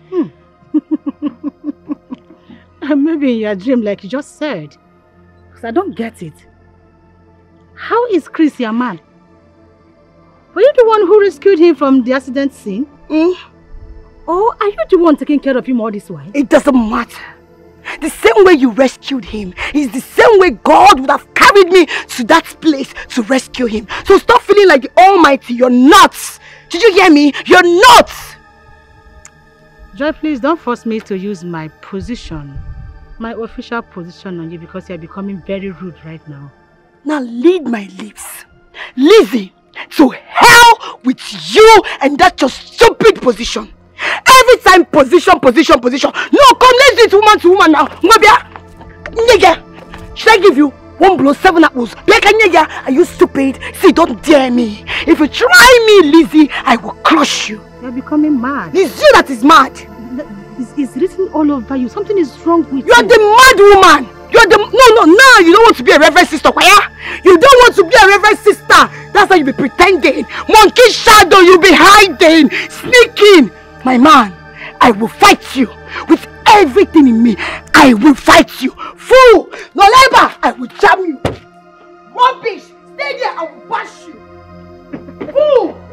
Maybe in your dream, like you just said. Because I don't get it. How is Chris your man? Were you the one who rescued him from the accident scene? Or are you the one taking care of him all this while? It doesn't matter. The same way you rescued him is the same way God would have carried me to that place to rescue him. So stop feeling like the Almighty. You're nuts. Did you hear me? You're nuts. Joy, please don't force me to use my position, my official position on you, because you're becoming very rude right now. Now lead my lips. Lizzie, to hell with you and that your stupid position. Every time position. No, come, let's do it woman to woman now. Nigga, should I give you 1 blow, 7 apples? Are you stupid? See, don't dare me. If you try me, Lizzie, I will crush you. You're becoming mad. It's you that is mad. is written all over you. Something is wrong with you. You're the mad woman! You're the... No, now you don't want to be a reverend sister, Kwaya. You don't want to be a reverend sister. That's why you be pretending. Monkey shadow, you be hiding, sneaking. My man, I will fight you with everything in me. I will fight you. Fool! No labor! I will jam you. Rubbish! Stay there, I will bash you. Fool!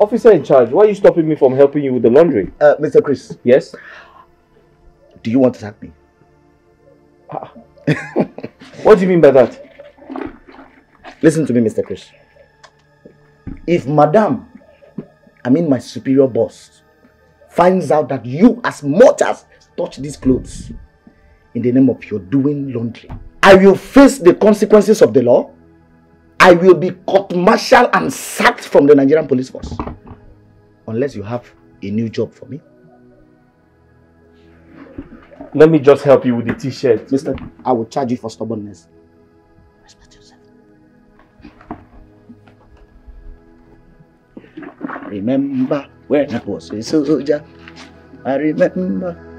Officer in charge, why are you stopping me from helping you with the laundry? Mr. Chris. Yes? Do you want to attack me? What do you mean by that? Listen to me, Mr. Chris. If Madam, my superior boss, finds out that you as much as touch these clothes in the name of your doing laundry, I will face the consequences of the law. I will be court-martialed and sacked from the Nigerian police force. Unless you have a new job for me. Let me just help you with the t-shirt. Mister, I will charge you for stubbornness. Respect yourself. Remember when I was a soldier. I remember.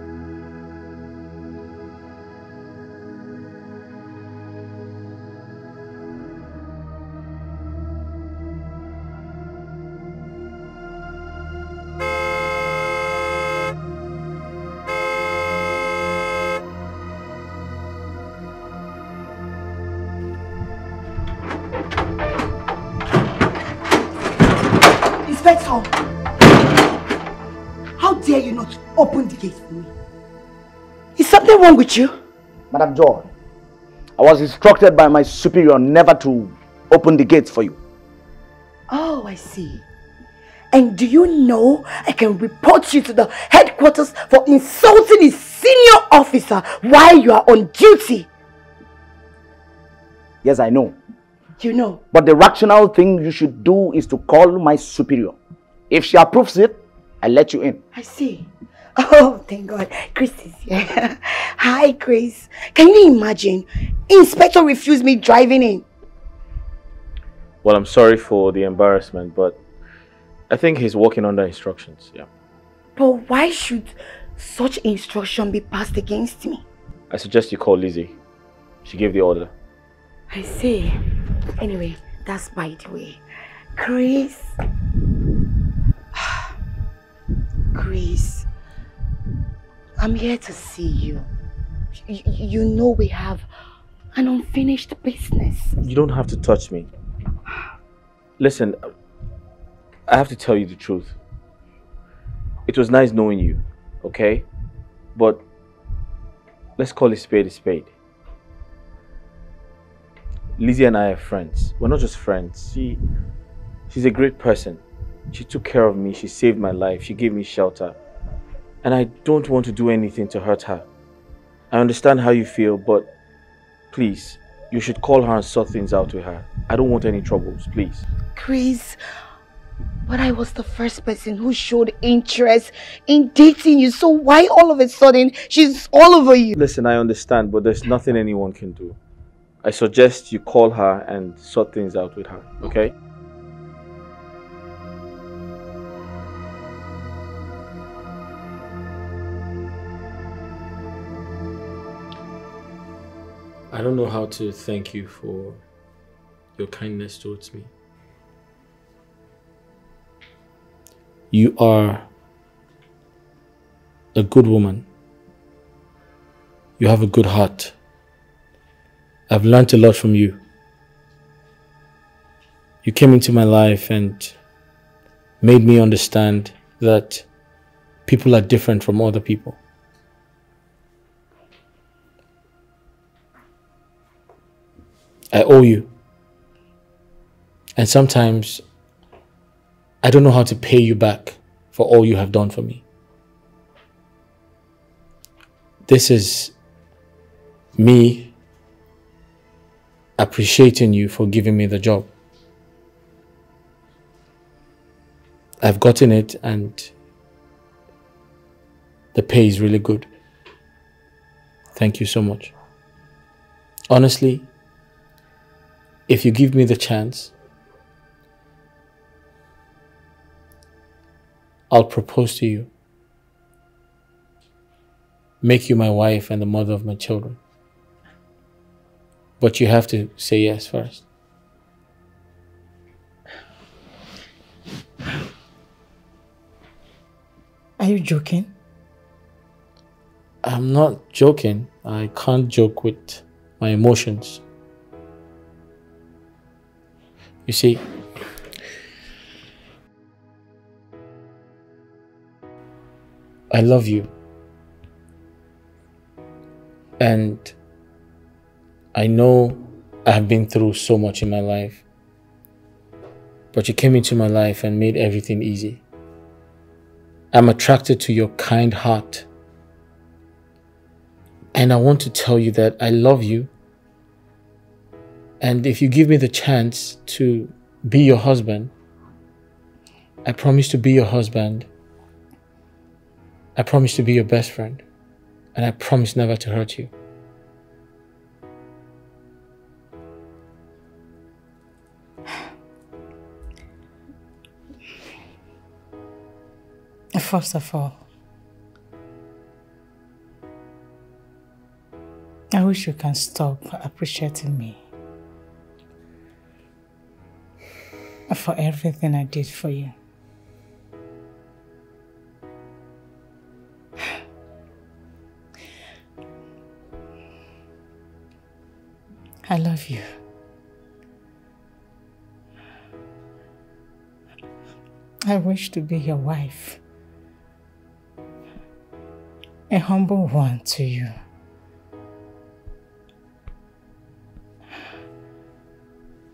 How dare you not open the gate for me? Is something wrong with you? Madam Joy, I was instructed by my superior never to open the gates for you. Oh, I see. And do you know I can report you to the headquarters for insulting a senior officer while you are on duty? Yes, I know. You know. But the rational thing you should do is to call my superior. If she approves it, I'll let you in. I see. Oh, thank God. Chris is here. Hi, Chris. Can you imagine? Inspector refused me driving in. Well, I'm sorry for the embarrassment, but I think he's working under instructions, yeah. But why should such instruction be passed against me? I suggest you call Lizzie. She gave the order. I see. Anyway, that's by the way. Chris. Chris, I'm here to see you. You know we have an unfinished business. You don't have to touch me. Listen, I have to tell you the truth. It was nice knowing you, okay? But let's call a spade a spade. Lizzie and I are friends. We're not just friends. She's a great person. She took care of me. She saved my life. She gave me shelter. And I don't want to do anything to hurt her. I understand how you feel, but please, you should call her and sort things out with her. I don't want any troubles, please. Chris, but I was the first person who showed interest in dating you. So why all of a sudden she's all over you? Listen, I understand, but there's nothing anyone can do. I suggest you call her and sort things out with her, okay? I don't know how to thank you for your kindness towards me. You are a good woman. You have a good heart. I've learned a lot from you. You came into my life and made me understand that people are different from other people. I owe you. And sometimes I don't know how to pay you back for all you have done for me. This is me appreciating you for giving me the job. I've gotten it and the pay is really good. Thank you so much. Honestly, if you give me the chance, I'll propose to you. Make you my wife and the mother of my children. But you have to say yes first. Are you joking? I'm not joking. I can't joke with my emotions. You see, I love you. And I know I have been through so much in my life. But you came into my life and made everything easy. I'm attracted to your kind heart. And I want to tell you that I love you. And if you give me the chance to be your husband, I promise to be your husband. I promise to be your best friend. And I promise never to hurt you. First of all, I wish you can stop appreciating me for everything I did for you. I love you. I wish to be your wife. A humble one to you.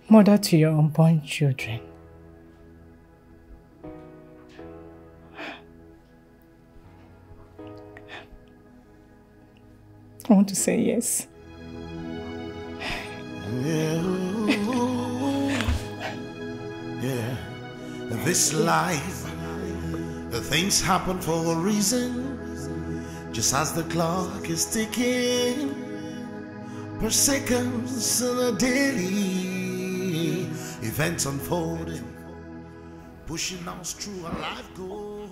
Mother to your unborn children. I want to say yes. Yeah. This life, the things happen for a reason. Just as the clock is ticking, per seconds and a daily events unfolding, pushing us through a life goal.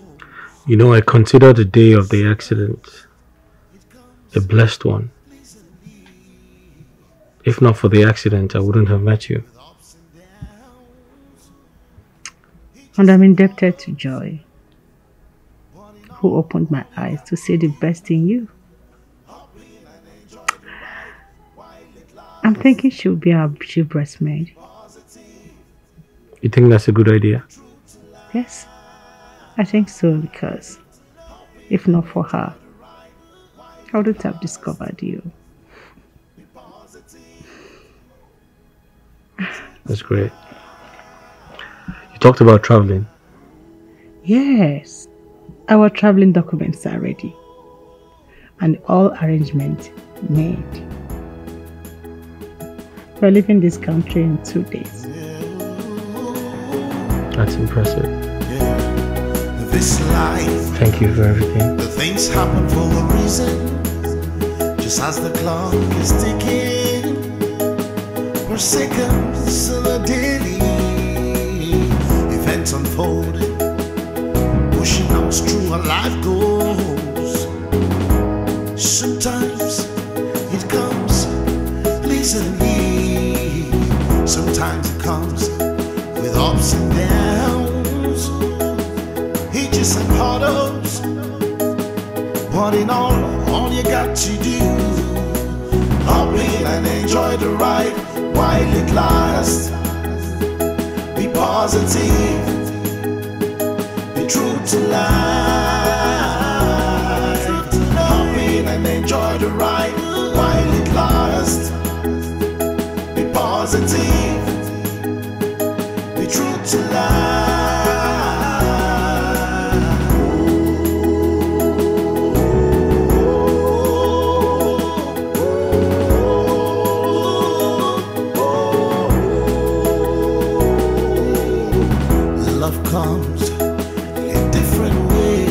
You know, I consider the day of the accident a blessed one. If not for the accident, I wouldn't have met you. And I'm indebted to Joy, who opened my eyes to see the best in you. I'm thinking she'll be our chief breastmaid. You think that's a good idea? Yes, I think so, because if not for her, I wouldn't have discovered you. That's great. You talked about traveling. Yes, our traveling documents are ready and all arrangements made. We're leaving this country in 2 days. That's impressive. This life, thank you for everything. The things happen for a reason. Just as the clock is ticking, per seconds and a daily events unfolding, pushing us through our life goals. Sometimes it comes pleasantly, sometimes it comes with ups and downs, hitches and puddles. But in all you got to do, hop in and enjoy the ride while it lasts. Be positive, be true to life. Hop in and enjoy the ride while it lasts. Be positive, be true to life. Love comes in different ways.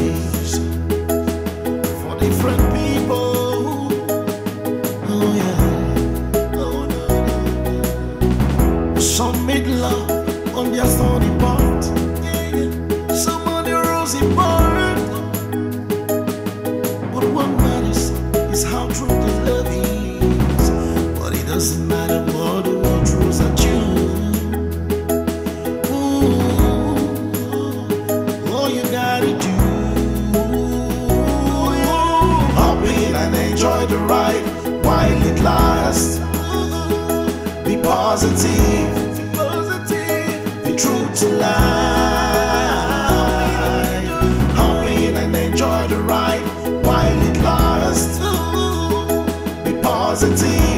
enjoy the ride while it lasts. Be positive.